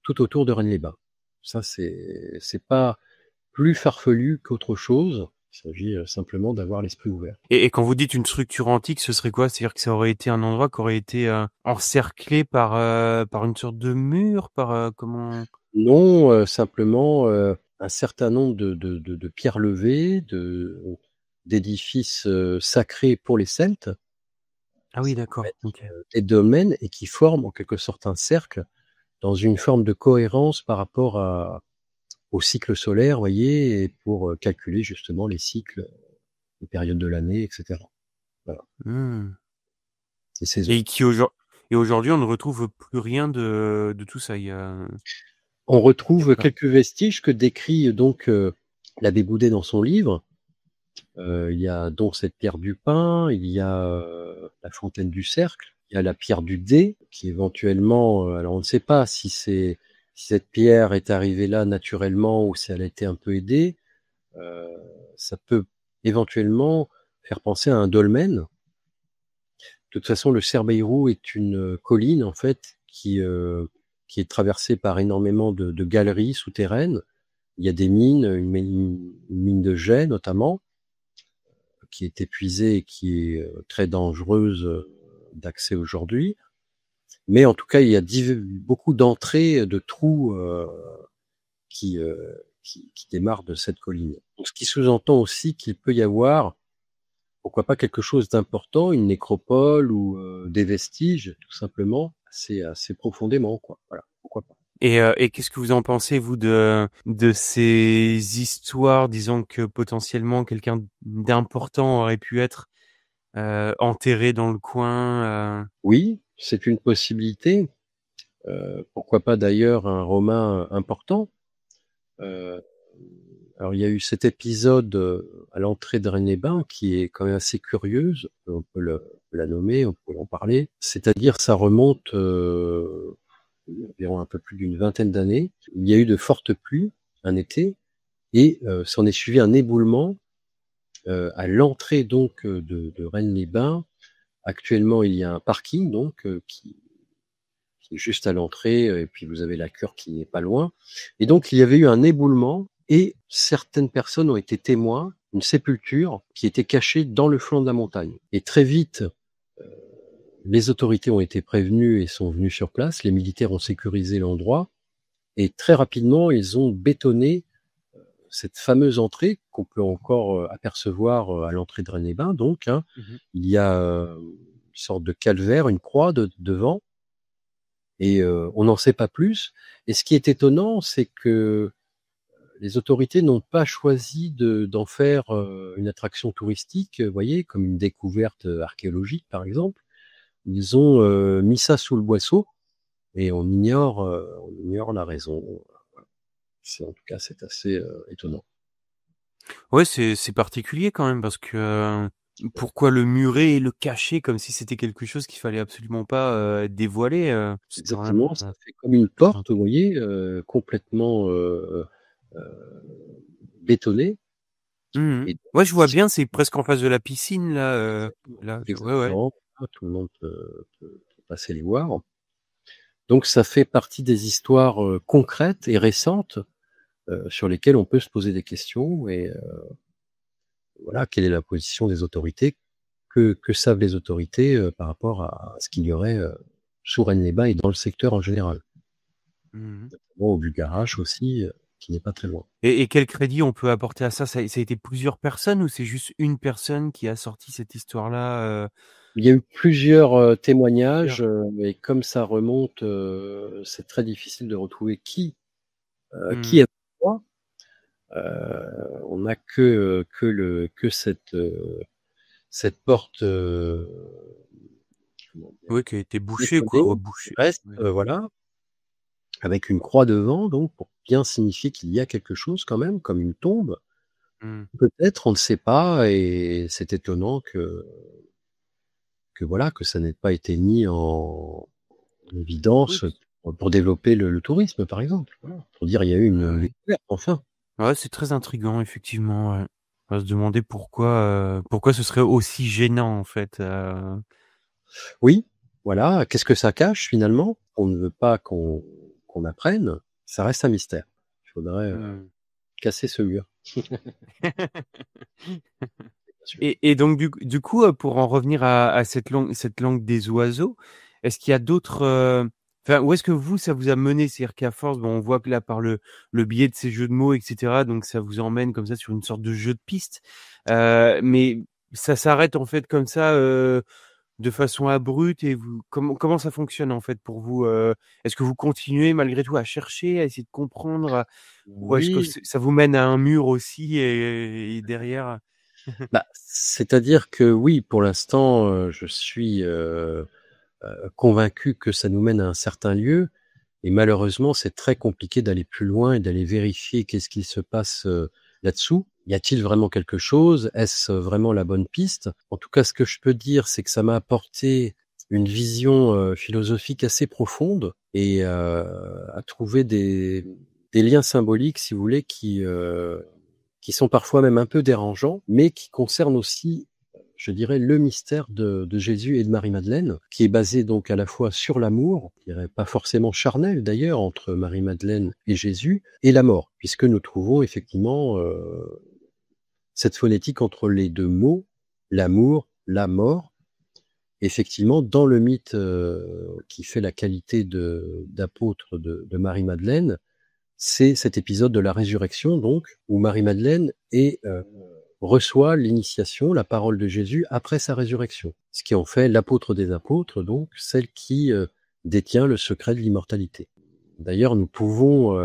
tout autour de Rennes-les-Bains. Ça, c'est pas plus farfelu qu'autre chose. Il s'agit simplement d'avoir l'esprit ouvert. Et quand vous dites une structure antique, ce serait quoi? C'est-à-dire que ça aurait été un endroit qui aurait été encerclé par une sorte de mur, comment? Non, simplement un certain nombre de pierres levées, d'édifices sacrés pour les Celtes, Ah oui, d'accord. Ok. des dolmens, et qui forment en quelque sorte un cercle dans une forme de cohérence par rapport au cycle solaire, voyez, et pour calculer justement les cycles, les périodes de l'année, etc. Voilà, Hmm. les saisons. Et et aujourd'hui, on ne retrouve plus rien de tout ça. On Il y a retrouve pas. quelques vestiges que décrit donc l'abbé Boudet dans son livre. Il y a donc cette pierre du Pin, il y a la fontaine du Cercle, il y a la pierre du Dé, qui éventuellement, alors on ne sait pas si cette pierre est arrivée là naturellement ou si elle a été un peu aidée. Euh, Ça peut éventuellement faire penser à un dolmen. De toute façon, le Cerbeirou est une colline en fait qui est traversée par énormément de galeries souterraines. Il y a des mines, une mine de jet notamment, qui est épuisée et qui est très dangereuse d'accès aujourd'hui. Mais en tout cas, il y a beaucoup d'entrées, de trous qui, euh, qui démarrent de cette colline. Donc, ce qui sous-entend aussi qu'il peut y avoir, pourquoi pas, quelque chose d'important, une nécropole ou des vestiges, tout simplement, assez profondément, quoi. Voilà, pourquoi pas. Et qu'est-ce que vous en pensez, vous, de ces histoires, disons que potentiellement quelqu'un d'important aurait pu être enterré dans le coin? Oui, c'est une possibilité. Pourquoi pas d'ailleurs un Romain important. Euh, alors il y a eu cet épisode à l'entrée de Rennes-les-Bains qui est quand même assez curieuse, on peut la nommer, on peut en parler. C'est-à-dire ça remonte environ un peu plus d'une vingtaine d'années. Il y a eu de fortes pluies un été et s'en est suivi un éboulement à l'entrée donc de Rennes-les-Bains. Actuellement il y a un parking donc qui est juste à l'entrée, et puis vous avez la cure qui n'est pas loin. Et donc il y avait eu un éboulement, et certaines personnes ont été témoins d'une sépulture qui était cachée dans le flanc de la montagne. Et très vite, les autorités ont été prévenues et sont venues sur place, les militaires ont sécurisé l'endroit, et très rapidement, ils ont bétonné cette fameuse entrée qu'on peut encore apercevoir à l'entrée de Rennes-les-Bains. Donc, hein, Mhm. il y a une sorte de calvaire, une croix devant, et on n'en sait pas plus. Et ce qui est étonnant, c'est que les autorités n'ont pas choisi d'en faire une attraction touristique, vous voyez, comme une découverte archéologique, par exemple. Ils ont mis ça sous le boisseau, et on ignore la raison. En tout cas, c'est assez étonnant. Ouais, c'est particulier quand même parce que pourquoi le murer et le cacher comme si c'était quelque chose qu'il fallait absolument pas dévoiler? C'est quand même. Exactement, ça fait comme une porte, vous voyez, complètement bétonnée. Mhm. Et Ouais, je vois bien, c'est presque en face de la piscine là. Ouais, ouais. exactement, tout le monde peut passer les voir. Donc ça fait partie des histoires concrètes et récentes sur lesquelles on peut se poser des questions, et voilà, quelle est la position des autorités, que savent les autorités par rapport à ce qu'il y aurait sous Rennes-les-Bains et dans le secteur en général. Mhm. Bon, au Bugarach aussi, qui n'est pas très loin. Et quel crédit on peut apporter à ça? Ça a été plusieurs personnes ou c'est juste une personne qui a sorti cette histoire-là? Il y a eu plusieurs témoignages, Plusieurs. mais comme ça remonte, c'est très difficile de retrouver qui Mhm. a fait quoi. On n'a que cette cette porte, comment dire? Oui, qui a été bouché quoi, Bétonnée, qui rebouché. reste, Ouais. voilà, avec une croix devant, donc pour bien signifier qu'il y a quelque chose quand même, comme une tombe. Mmh. Peut-être, on ne sait pas, et c'est étonnant que voilà, que ça n'ait pas été mis en Oui, évidence puis pour développer le tourisme, par exemple. Voilà, pour dire: «Il y a eu ah une ouais. découverte, enfin». Ouais, c'est très intriguant effectivement, ouais. On va se demander pourquoi ce serait aussi gênant en fait, Oui, voilà, qu'est-ce que ça cache finalement? On ne veut pas qu'on apprenne, ça reste un mystère. Il faudrait, mmh. casser ce mur, bien sûr. Et donc du coup, pour en revenir à cette langue des oiseaux, est-ce qu'il y a d'autres, enfin, où est-ce que vous, ça vous a mené? C'est-à-dire qu'à force, bon, on voit que là, par le biais de ces jeux de mots et cetera, donc ça vous emmène comme ça sur une sorte de jeu de piste, mais ça s'arrête en fait comme ça, de façon abrupte et vous comment ça fonctionne en fait pour vous? Est-ce que vous continuez malgré tout à chercher, à essayer de comprendre, ou est-ce que Oui, ça vous mène à un mur aussi et derrière? bah, c'est-à-dire que oui, pour l'instant, je suis, convaincu que ça nous mène à un certain lieu, et malheureusement, c'est très compliqué d'aller plus loin et d'aller vérifier qu'est-ce qu'il se passe, là-dessous. Y a-t-il vraiment quelque chose? Est-ce vraiment la bonne piste? En tout cas, ce que je peux dire, c'est que ça m'a apporté une vision, philosophique assez profonde, et à trouver des liens symboliques, si vous voulez, qui sont parfois même un peu dérangeants, mais qui concernent aussi, je dirais, le mystère de Jésus et de Marie-Madeleine, qui est basé donc à la fois sur l'amour, je dirais pas forcément charnel d'ailleurs, entre Marie-Madeleine et Jésus, et la mort, puisque nous trouvons effectivement cette phonétique entre les deux mots, l'amour, la mort. Effectivement, dans le mythe qui fait la qualité d'apôtre de Marie-Madeleine, c'est cet épisode de la résurrection, donc, où Marie-Madeleine reçoit l'initiation, la parole de Jésus après sa résurrection. Ce qui en fait l'apôtre des apôtres, donc, celle qui détient le secret de l'immortalité. D'ailleurs, nous pouvons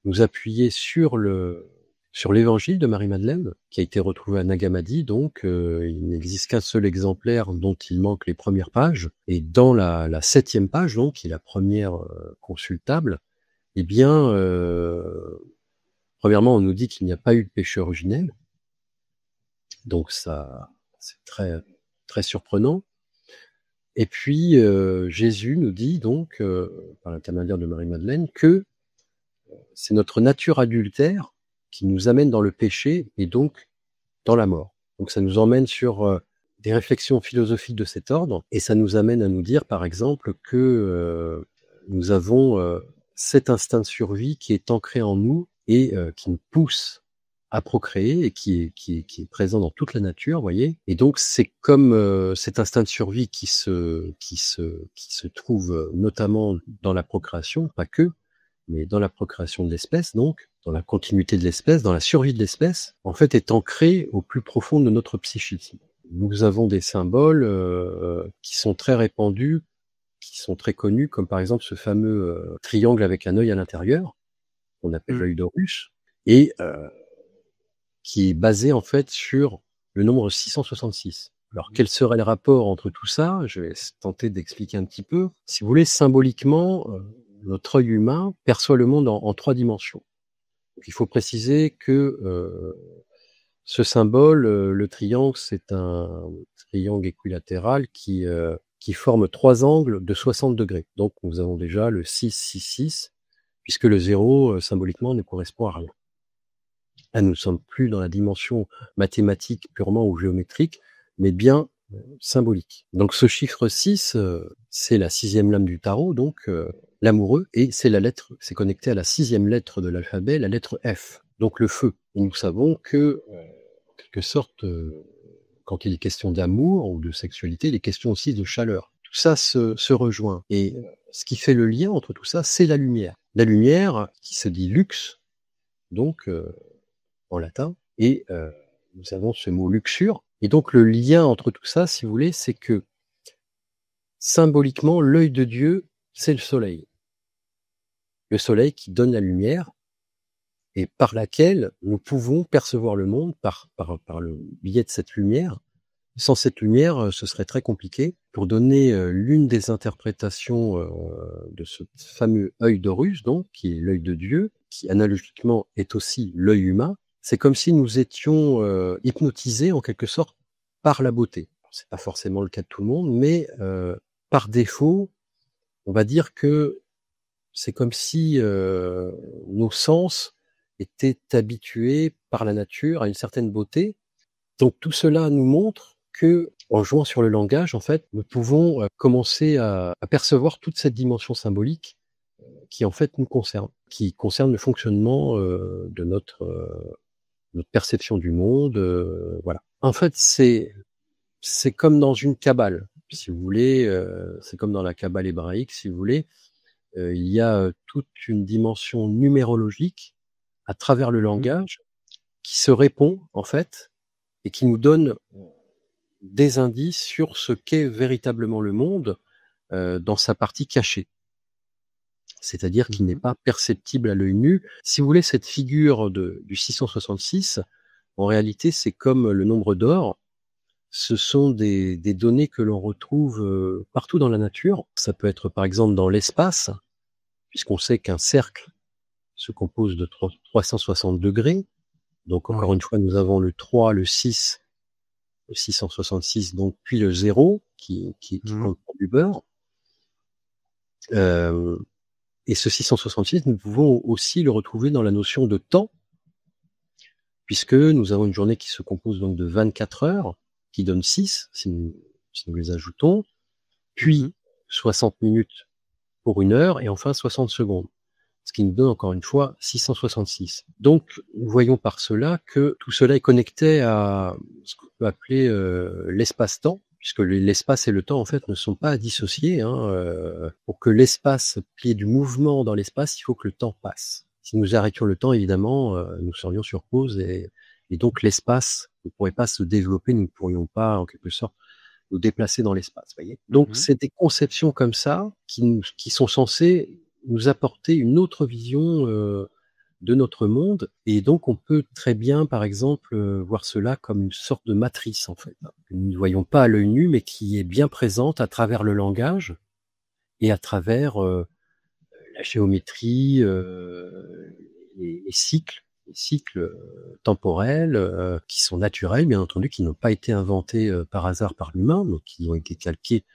nous appuyer sur l'évangile de Marie-Madeleine, qui a été retrouvé à Nagamadi, donc il n'existe qu'un seul exemplaire dont il manque les premières pages, et dans la 7e page, donc, qui est la première consultable, eh bien, premièrement, on nous dit qu'il n'y a pas eu de péché originel, donc ça, c'est très, très surprenant. Et puis, Jésus nous dit donc, par l'intermédiaire de Marie-Madeleine, que c'est notre nature adultère qui nous amène dans le péché et donc dans la mort. Donc ça nous emmène sur des réflexions philosophiques de cet ordre, et ça nous amène à nous dire, par exemple, que nous avons cet instinct de survie qui est ancré en nous et qui nous pousse à procréer, et qui est présent dans toute la nature, vous voyez. Et donc c'est comme cet instinct de survie qui se trouve notamment dans la procréation, pas que, mais dans la procréation de l'espèce, donc, dans la continuité de l'espèce, dans la survie de l'espèce, en fait, est ancré au plus profond de notre psychisme. Nous avons des symboles qui sont très répandus, qui sont très connus, comme par exemple ce fameux triangle avec un œil à l'intérieur, qu'on appelle Mmh. l'œil d'Horus, et qui est basé en fait sur le nombre 666. Alors, quel serait le rapport entre tout ça? Je vais tenter d'expliquer un petit peu. Si vous voulez, symboliquement, notre œil humain perçoit le monde en 3 dimensions. Donc, il faut préciser que ce symbole, le triangle, c'est un triangle équilatéral qui forme 3 angles de 60 degrés. Donc, nous avons déjà le 666, puisque le 0, symboliquement, ne correspond à rien. Là, nous ne sommes plus dans la dimension mathématique purement ou géométrique, mais bien symbolique. Donc ce chiffre 6, c'est la 6e lame du tarot, donc l'amoureux, et c'est connecté à la 6e lettre de l'alphabet, la lettre F, donc le feu. Et nous savons que, en quelque sorte, quand il est question d'amour ou de sexualité, il est question aussi de chaleur. Tout ça se rejoint. Et ce qui fait le lien entre tout ça, c'est la lumière. La lumière qui se dit lux, donc en latin, et nous avons ce mot luxure. Et donc le lien entre tout ça, si vous voulez, c'est que symboliquement, l'œil de Dieu, c'est le soleil. Le soleil qui donne la lumière et par laquelle nous pouvons percevoir le monde par le biais de cette lumière. Sans cette lumière, ce serait très compliqué. Pour donner l'une des interprétations de ce fameux œil d'Horus, donc, qui est l'œil de Dieu, qui analogiquement est aussi l'œil humain, c'est comme si nous étions hypnotisés en quelque sorte par la beauté. C'est pas forcément le cas de tout le monde, mais par défaut, on va dire que c'est comme si nos sens étaient habitués par la nature à une certaine beauté. Donc tout cela nous montre que, en jouant sur le langage, en fait, nous pouvons commencer à percevoir toute cette dimension symbolique qui en fait nous concerne, qui concerne le fonctionnement de notre perception du monde. Voilà. En fait, c'est comme dans une kabbale, si vous voulez. C'est comme dans la kabbale hébraïque, si vous voulez. Il y a toute une dimension numérologique à travers le Mmh. langage qui se répond en fait et qui nous donne des indices sur ce qu'est véritablement le monde dans sa partie cachée. C'est-à-dire qu'il n'est Mmh. pas perceptible à l'œil nu. Si vous voulez, cette figure du 666, en réalité, c'est comme le nombre d'or. Ce sont des données que l'on retrouve partout dans la nature. Ça peut être par exemple dans l'espace, puisqu'on sait qu'un cercle se compose de 360 degrés. Donc encore Oui. une fois, nous avons le 3, le 6, le 666, donc puis le 0 qui Mmh. compte pour du beurre. Et ce 666, nous pouvons aussi le retrouver dans la notion de temps, puisque nous avons une journée qui se compose donc de 24 heures, qui donne 6, si nous les ajoutons, Mmh. puis 60 minutes pour une heure, et enfin 60 secondes. Ce qui nous donne encore une fois 666. Donc, nous voyons par cela que tout cela est connecté à ce qu'on peut appeler l'espace-temps, puisque l'espace et le temps, en fait, ne sont pas dissociés. Pour que l'espace, qu'il y ait du mouvement dans l'espace, il faut que le temps passe. Si nous arrêtions le temps, évidemment, nous serions sur pause, et donc l'espace ne pourrait pas se développer, nous ne pourrions pas, en quelque sorte, nous déplacer dans l'espace, voyez. Donc, Mmh. c'est des conceptions comme ça qui sont censées nous apporter une autre vision de notre monde. Et donc, on peut très bien, par exemple, voir cela comme une sorte de matrice, en fait, que nous ne voyons pas à l'œil nu, mais qui est bien présente à travers le langage et à travers la géométrie, les cycles temporels qui sont naturels, bien entendu, qui n'ont pas été inventés par hasard par l'humain, mais qui ont été calqués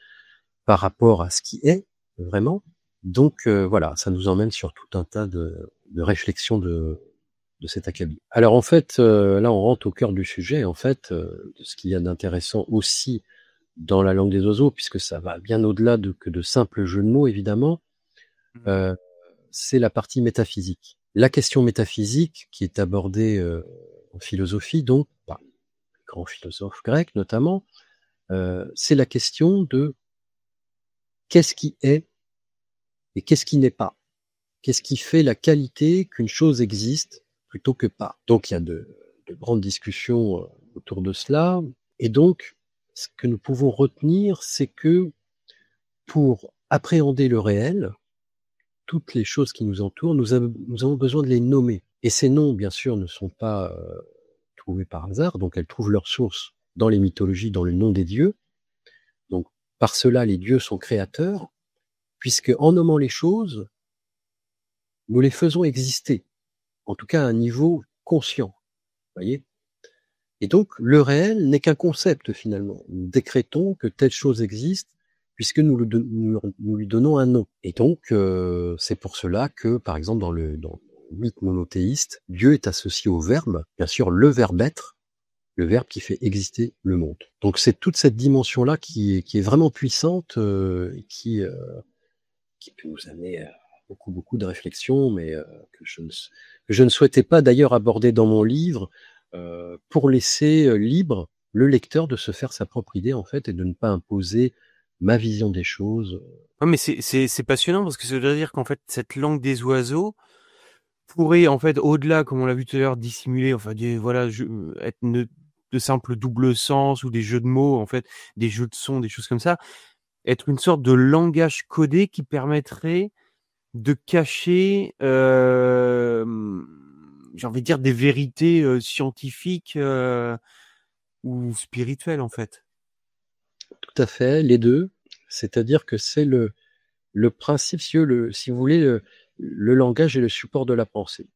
par rapport à ce qui est vraiment. Donc voilà, ça nous emmène sur tout un tas de réflexions de cet acabit. Alors en fait, là on rentre au cœur du sujet, en fait, de ce qu'il y a d'intéressant aussi dans la langue des oiseaux, puisque ça va bien au-delà que de simples jeux de mots, évidemment. Mmh. Euh, c'est la partie métaphysique. La question métaphysique qui est abordée en philosophie, donc par les grands philosophes grecs notamment, c'est la question de qu'est-ce qui est et qu'est-ce qui n'est pas. Qu'est-ce qui fait la qualité qu'une chose existe plutôt que pas. Donc il y a de grandes discussions autour de cela. Et donc, ce que nous pouvons retenir, c'est que pour appréhender le réel, toutes les choses qui nous entourent, nous avons besoin de les nommer. Et ces noms, bien sûr, ne sont pas trouvés par hasard, donc elles trouvent leur source dans les mythologies, dans le nom des dieux. Donc, par cela, les dieux sont créateurs, puisque en nommant les choses, nous les faisons exister, en tout cas à un niveau conscient, voyez. Et donc, le réel n'est qu'un concept, finalement. Nous décrétons que telle chose existe, puisque nous lui donnons un nom. Et donc, c'est pour cela que, par exemple, dans le mythe monothéiste, Dieu est associé au verbe, bien sûr, le verbe être, le verbe qui fait exister le monde. Donc, c'est toute cette dimension-là qui est vraiment puissante, et qui peut nous amener à beaucoup de réflexions, mais que je ne souhaitais pas d'ailleurs aborder dans mon livre, pour laisser libre le lecteur de se faire sa propre idée, en fait, et de ne pas imposer ma vision des choses. Ouais, mais c'est passionnant parce que ça veut dire qu'en fait, cette langue des oiseaux pourrait, en fait, au-delà, comme on l'a vu tout à l'heure, dissimuler, enfin, voilà, être de simples doubles sens ou des jeux de mots, en fait, des jeux de sons, des choses comme ça, être une sorte de langage codé qui permettrait de cacher, j'ai envie de dire des vérités scientifiques ou spirituelles, en fait. à fait, les deux. C'est-à-dire que c'est le principe, si vous voulez, le langage est le support de la pensée.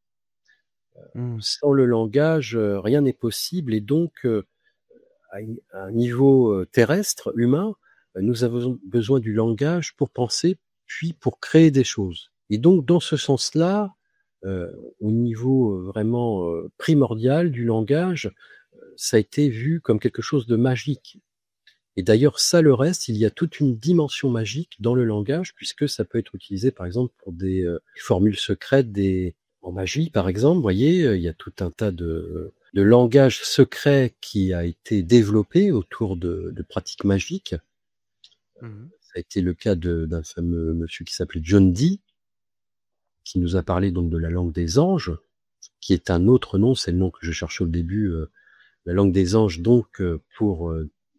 Mmh. Sans le langage, rien n'est possible et donc, à un niveau terrestre, humain, nous avons besoin du langage pour penser, puis pour créer des choses. Et donc, dans ce sens-là, au niveau vraiment primordial du langage, ça a été vu comme quelque chose de magique. Et d'ailleurs, ça le reste, il y a toute une dimension magique dans le langage, puisque ça peut être utilisé, par exemple, pour des formules secrètes, en magie, par exemple. Vous voyez, il y a tout un tas de langage secret qui a été développé autour de pratiques magiques. Mmh. Ça a été le cas d'un fameux monsieur qui s'appelait John Dee, qui nous a parlé donc de la langue des anges, qui est un autre nom, c'est le nom que je cherchais au début, la langue des anges, donc pour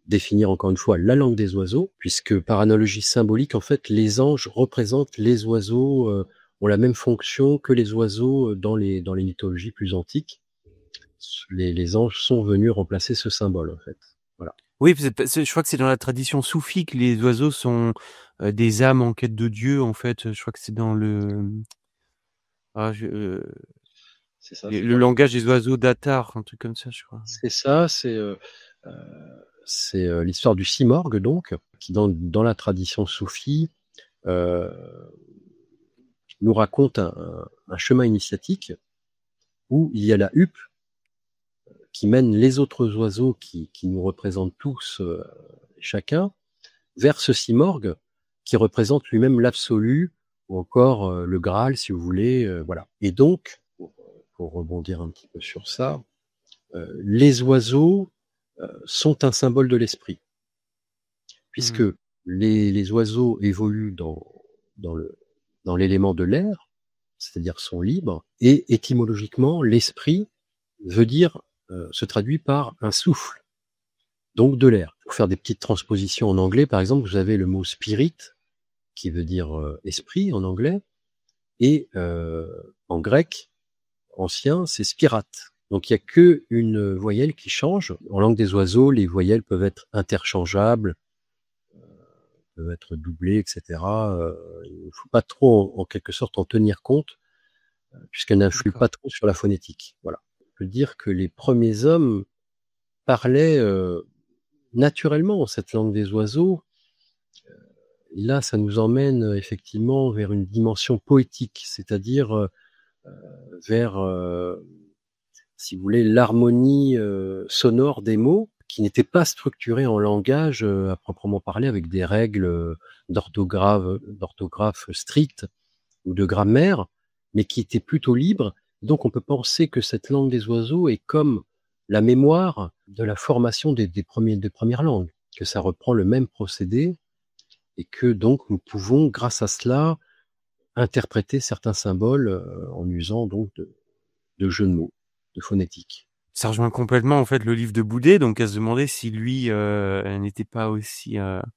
définir encore une fois la langue des oiseaux, puisque par analogie symbolique, en fait, les anges représentent les oiseaux, ont la même fonction que les oiseaux dans les mythologies plus antiques. Les anges sont venus remplacer ce symbole, en fait. Voilà. Oui, je crois que c'est dans la tradition soufie que les oiseaux sont des âmes en quête de Dieu, en fait. Je crois que c'est dans C'est ça, le langage des oiseaux d'Attar, un truc comme ça, je crois. c'est ça, l'histoire du simorgue, donc, qui dans la tradition soufie nous raconte un chemin initiatique où il y a la huppe qui mène les autres oiseaux qui nous représentent tous, chacun, vers ce simorgue qui représente lui-même l'absolu ou encore le Graal, si vous voulez, voilà. Et donc, pour rebondir un petit peu sur ça, les oiseaux sont un symbole de l'esprit, puisque Mmh. les oiseaux évoluent dans l'élément de l'air, c'est-à-dire sont libres, et étymologiquement, l'esprit veut dire, se traduit par un souffle, donc de l'air. Pour faire des petites transpositions en anglais, par exemple, vous avez le mot spirit, qui veut dire esprit en anglais, et en grec ancien, c'est spirate. Donc il n'y a que une voyelle qui change. En langue des oiseaux, les voyelles peuvent être interchangeables, peuvent être doublées, etc. Il ne faut pas trop, en quelque sorte, en tenir compte, puisqu'elles n'influent D'accord. pas trop sur la phonétique. Voilà. On peut dire que les premiers hommes parlaient naturellement cette langue des oiseaux. Et là, ça nous emmène effectivement vers une dimension poétique, c'est-à-dire vers, si vous voulez, l'harmonie sonore des mots, qui n'était pas structurée en langage à proprement parler, avec des règles d'orthographe strictes ou de grammaire, mais qui était plutôt libre. Donc on peut penser que cette langue des oiseaux est comme la mémoire de la formation des premières langues, que ça reprend le même procédé et que donc nous pouvons, grâce à cela, interpréter certains symboles en usant donc de jeux de mots, de phonétique. Ça rejoint complètement, en fait, le livre de Boudet, donc à se demander si lui, n'était pas aussi, en train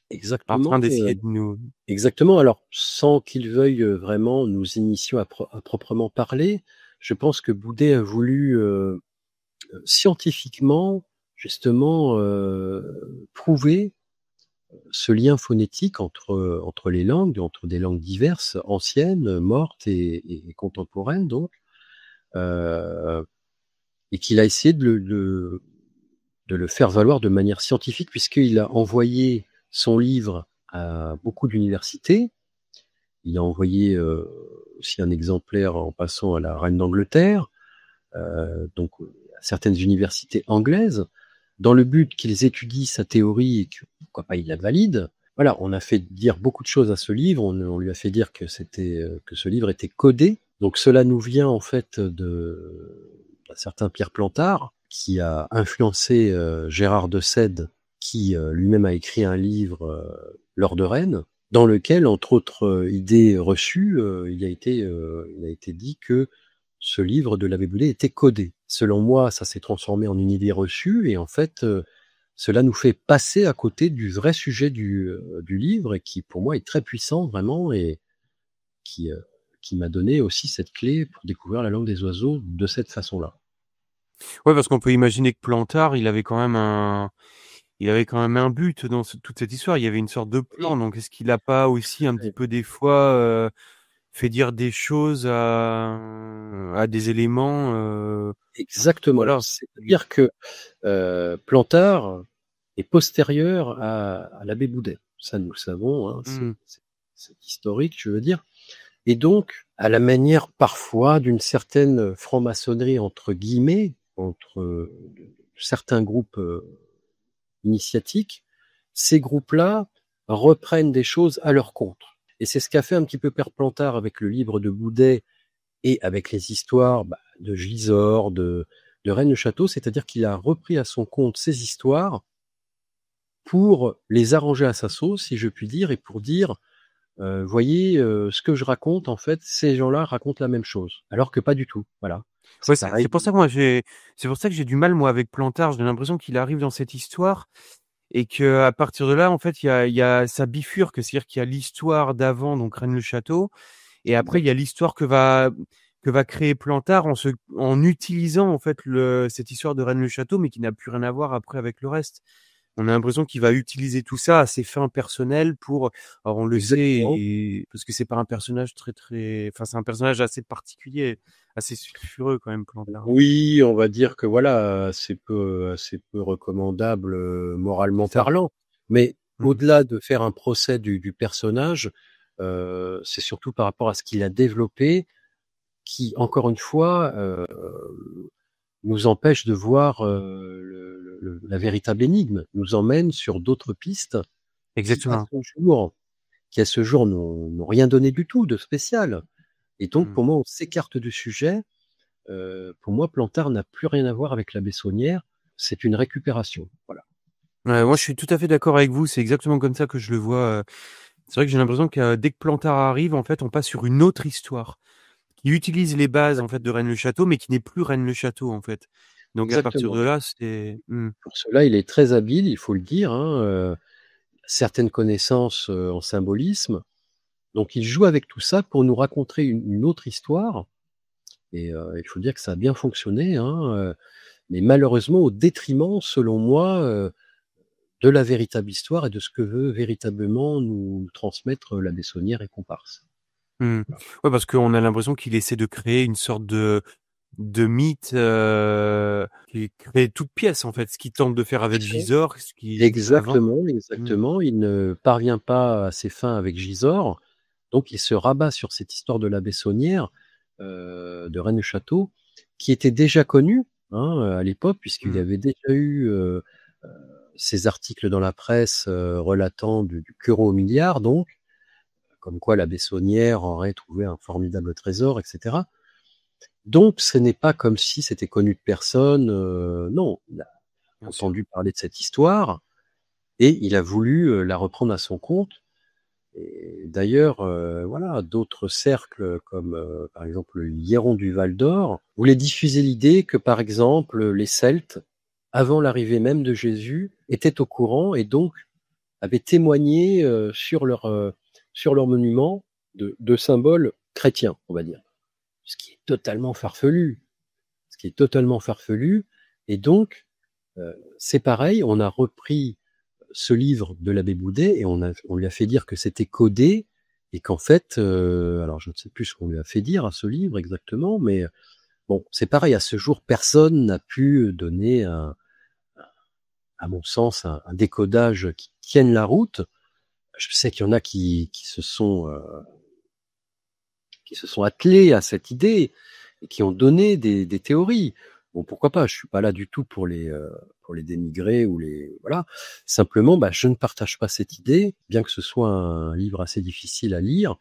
Exactement, d'essayer de nous. exactement. Alors, sans qu'il veuille vraiment nous initier à proprement parler, je pense que Boudet a voulu scientifiquement, justement, prouver ce lien phonétique entre les langues, entre des langues diverses, anciennes, mortes et contemporaines, donc, et qu'il a essayé de le faire valoir de manière scientifique, puisqu'il a envoyé son livre à beaucoup d'universités. Il a envoyé aussi un exemplaire en passant à la reine d'Angleterre, donc à certaines universités anglaises, dans le but qu'ils étudient sa théorie et que, pourquoi pas, il la valide. Voilà, on a fait dire beaucoup de choses à ce livre. On lui a fait dire que que ce livre était codé. Donc cela nous vient en fait d'un certain Pierre Plantard, qui a influencé Gérard de Sède, qui lui-même a écrit un livre, L'Or de Rennes, dans lequel, entre autres idées reçues, il a été dit que ce livre de l'abbé Boudet était codé. Selon moi, ça s'est transformé en une idée reçue, et en fait, cela nous fait passer à côté du vrai sujet du livre, et qui, pour moi, est très puissant, vraiment, et qui, euh, qui m'a donné aussi cette clé pour découvrir la langue des oiseaux de cette façon-là. Ouais, parce qu'on peut imaginer que Plantard, il avait quand même il avait quand même un but dans toute cette histoire. Il y avait une sorte de Oui, plan. Donc, est-ce qu'il n'a pas aussi un petit ouais, peu des fois fait dire des choses à des éléments exactement. voilà. C'est-à-dire que Plantard est postérieur à l'abbé Boudet. Ça, nous le savons, hein, Hmm. c'est historique, je veux dire. Et donc, à la manière parfois d'une certaine franc-maçonnerie, entre guillemets, entre certains groupes initiatiques, ces groupes-là reprennent des choses à leur compte. Et c'est ce qu'a fait un petit peu Père Plantard avec le livre de Boudet et avec les histoires de Gisors, de Rennes-le-Château, c'est-à-dire qu'il a repris à son compte ces histoires pour les arranger à sa sauce, si je puis dire, et pour dire, voyez, ce que je raconte, en fait, ces gens-là racontent la même chose, alors que pas du tout. Voilà. Ouais, C'est c'est pareil. pour ça que c'est pour ça que j'ai du mal moi avec Plantard. J'ai l'impression qu'il arrive dans cette histoire et que à partir de là, en fait, il y a ça bifurque, c'est-à-dire qu'il y a l'histoire d'avant, donc Rennes-le-Château, et après il y a Exact. l'histoire que va créer Plantard en utilisant en fait cette histoire de Rennes-le-Château, mais qui n'a plus rien à voir après avec le reste. On a l'impression qu'il va utiliser tout ça à ses fins personnelles alors on le sait, Exactement. parce que c'est pas un personnage enfin c'est un personnage assez particulier, assez sulfureux quand même, Plantard. Oui, on va dire que voilà, assez peu recommandable C'est moralement ça. parlant. Mais Mmh. au-delà de faire un procès du personnage, c'est surtout par rapport à ce qu'il a développé, qui, encore une fois, nous empêche de voir la véritable énigme, nous emmène sur d'autres pistes qui, à Exactement. ce jour, n'ont rien donné du tout de spécial. Et donc, Mmh. pour moi, on s'écarte du sujet. Pour moi, Plantard n'a plus rien à voir avec la Bessonnière. C'est une récupération. Voilà. Ouais, moi je suis tout à fait d'accord avec vous, c'est exactement comme ça que je le vois. C'est vrai que j'ai l'impression que dès que Plantard arrive, en fait, on passe sur une autre histoire qui utilise les bases en fait de Rennes-le-Château, mais qui n'est plus Rennes-le-Château en fait. Donc à partir Exactement. de là, c'est Pour cela, il est très habile, il faut le dire, hein, certaines connaissances en symbolisme. Donc, il joue avec tout ça pour nous raconter une autre histoire. Et il faut dire que ça a bien fonctionné, hein, mais malheureusement au détriment, selon moi, de la véritable histoire et de ce que veut véritablement nous transmettre la Bessonnière et comparse. mmh. Ouais, parce qu'on a l'impression qu'il essaie de créer une sorte de mythe qui est créé toute pièce en fait, ce qu'il tente de faire avec Gisors, ce qui avant. Exactement, Mmh. exactement. Il ne parvient pas à ses fins avec Gisors, donc il se rabat sur cette histoire de la Bessonnière, de Rennes-le-Château, qui était déjà connue, hein, à l'époque, puisqu'il y Mmh. avait déjà eu ces articles dans la presse relatant du Quereau au milliard, donc, comme quoi la Bessonnière aurait trouvé un formidable trésor, etc. Donc, ce n'est pas comme si c'était connu de personne. Non, il a Bien sûr. entendu parler de cette histoire et il a voulu la reprendre à son compte. Et d'ailleurs, voilà, d'autres cercles comme par exemple le Hiéron du Val d'Or voulaient diffuser l'idée que par exemple les Celtes, avant l'arrivée même de Jésus, étaient au courant et donc avaient témoigné sur leur monument de symboles chrétiens, on va dire. Ce qui est totalement farfelu. Ce qui est totalement farfelu. Et donc, c'est pareil, on a repris ce livre de l'abbé Boudet et on lui a fait dire que c'était codé et qu'en fait, alors je ne sais plus ce qu'on lui a fait dire à ce livre exactement, mais bon, c'est pareil, à ce jour, personne n'a pu donner, à mon sens, un décodage qui tienne la route. Je sais qu'il y en a qui se sont attelés à cette idée et qui ont donné des théories. Bon, pourquoi pas? Je suis pas là du tout pour les dénigrer ou les voilà. Simplement, je ne partage pas cette idée, bien que ce soit un livre assez difficile à lire.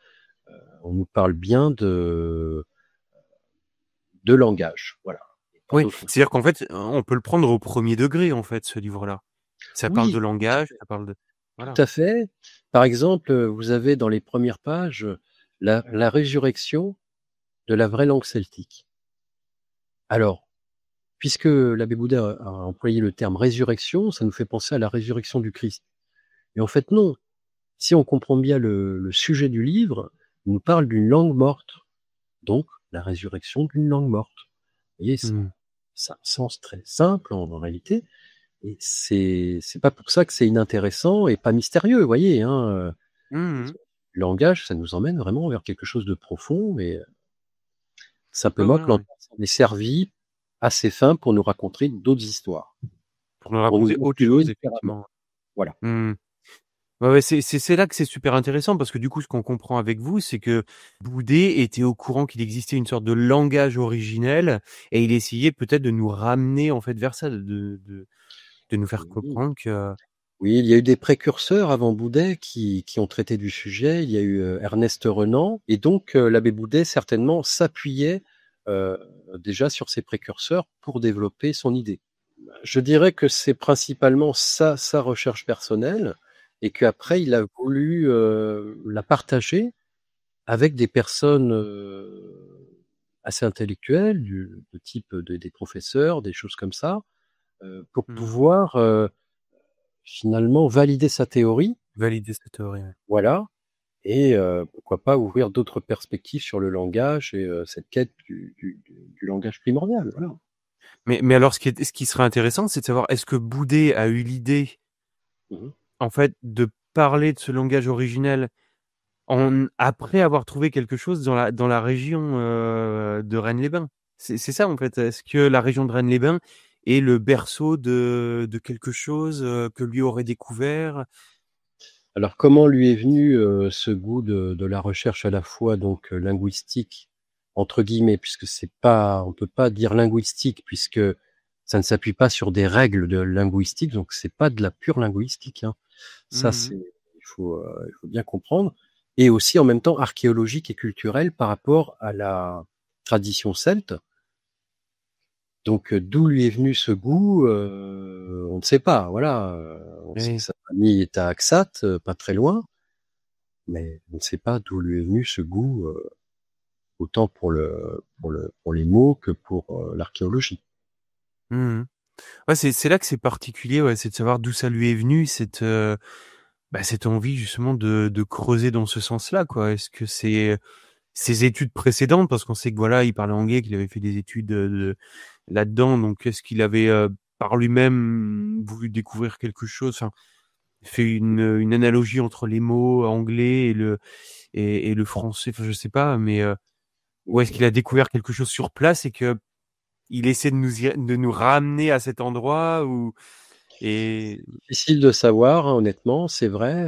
On nous parle bien de langage, voilà, et pas Oui, d'autre chose. c'est-à-dire qu'en fait, on peut le prendre au premier degré en fait, ce livre-là. Ça parle de Oui, langage, ça parle de tout voilà. à fait. Par exemple, vous avez dans les premières pages la résurrection de la vraie langue celtique. Alors, puisque l'abbé Bouddha a employé le terme résurrection, ça nous fait penser à la résurrection du Christ. Et en fait, non. Si on comprend bien le sujet du livre, il nous parle d'une langue morte, donc la résurrection d'une langue morte. Vous voyez, Mmh. ça a un sens très simple en réalité, Et c'est pas pour ça que c'est inintéressant et pas mystérieux, vous voyez, hein. Mmh. Le langage, ça nous emmène vraiment vers quelque chose de profond et Ouais, simplement que voilà, ouais. l'entendre s'en est servi à ses fins pour nous raconter d'autres histoires, Pour nous pour nous raconter autre instruire chose différemment. effectivement. Voilà. Mmh. Ouais, ouais, c'est là que c'est super intéressant parce que du coup, ce qu'on comprend avec vous, c'est que Boudet était au courant qu'il existait une sorte de langage originel et il essayait peut-être de nous ramener en fait vers ça, de nous faire Oui. comprendre que Oui, il y a eu des précurseurs avant Boudet qui ont traité du sujet. Il y a eu Ernest Renan, et donc l'abbé Boudet certainement s'appuyait euh, déjà sur ses précurseurs pour développer son idée. Je dirais que c'est principalement sa recherche personnelle, et qu'après il a voulu la partager avec des personnes assez intellectuelles, de type des professeurs, des choses comme ça, pour mmh, pouvoir finalement valider sa théorie. valider cette théorie, ouais. Voilà, et pourquoi pas ouvrir d'autres perspectives sur le langage et cette quête du langage primordial, voilà. Mais alors ce qui serait intéressant, c'est de savoir est-ce que Boudet a eu l'idée, Mmh. en fait, de parler de ce langage originel après avoir trouvé quelque chose dans la région, de Rennes-les-Bains? C'est ça, en fait? Est-ce que la région de Rennes-les-Bains est le berceau de quelque chose, que lui aurait découvert? Alors comment lui est venu, ce goût de la recherche à la fois donc «linguistique» entre guillemets, puisque c'est pas on peut pas dire linguistique puisque ça ne s'appuie pas sur des règles de linguistique, donc c'est pas de la pure linguistique, hein. Ça Mmh. c'est il faut bien comprendre, et aussi en même temps archéologique et culturel par rapport à la tradition celte. Donc d'où lui est venu ce goût, on ne sait pas, voilà, on sait que Oui. sa famille est à Axat, pas très loin, mais on ne sait pas d'où lui est venu ce goût, autant pour les mots que pour, l'archéologie. Mmh. Ouais, c'est là que c'est particulier, ouais, c'est de savoir d'où ça lui est venu cette envie justement de creuser dans ce sens-là, quoi. Est-ce que c'est ses études précédentes? Parce qu'on sait que voilà, il parlait anglais, qu'il avait fait des études, là-dedans, donc est-ce qu'il avait, par lui-même voulu découvrir quelque chose? Enfin, fait une analogie entre les mots anglais et le français, enfin je sais pas, mais, ou est-ce qu'il a découvert quelque chose sur place et qu'il essaie de nous ramener à cet endroit où et Difficile de savoir, hein, honnêtement, c'est vrai,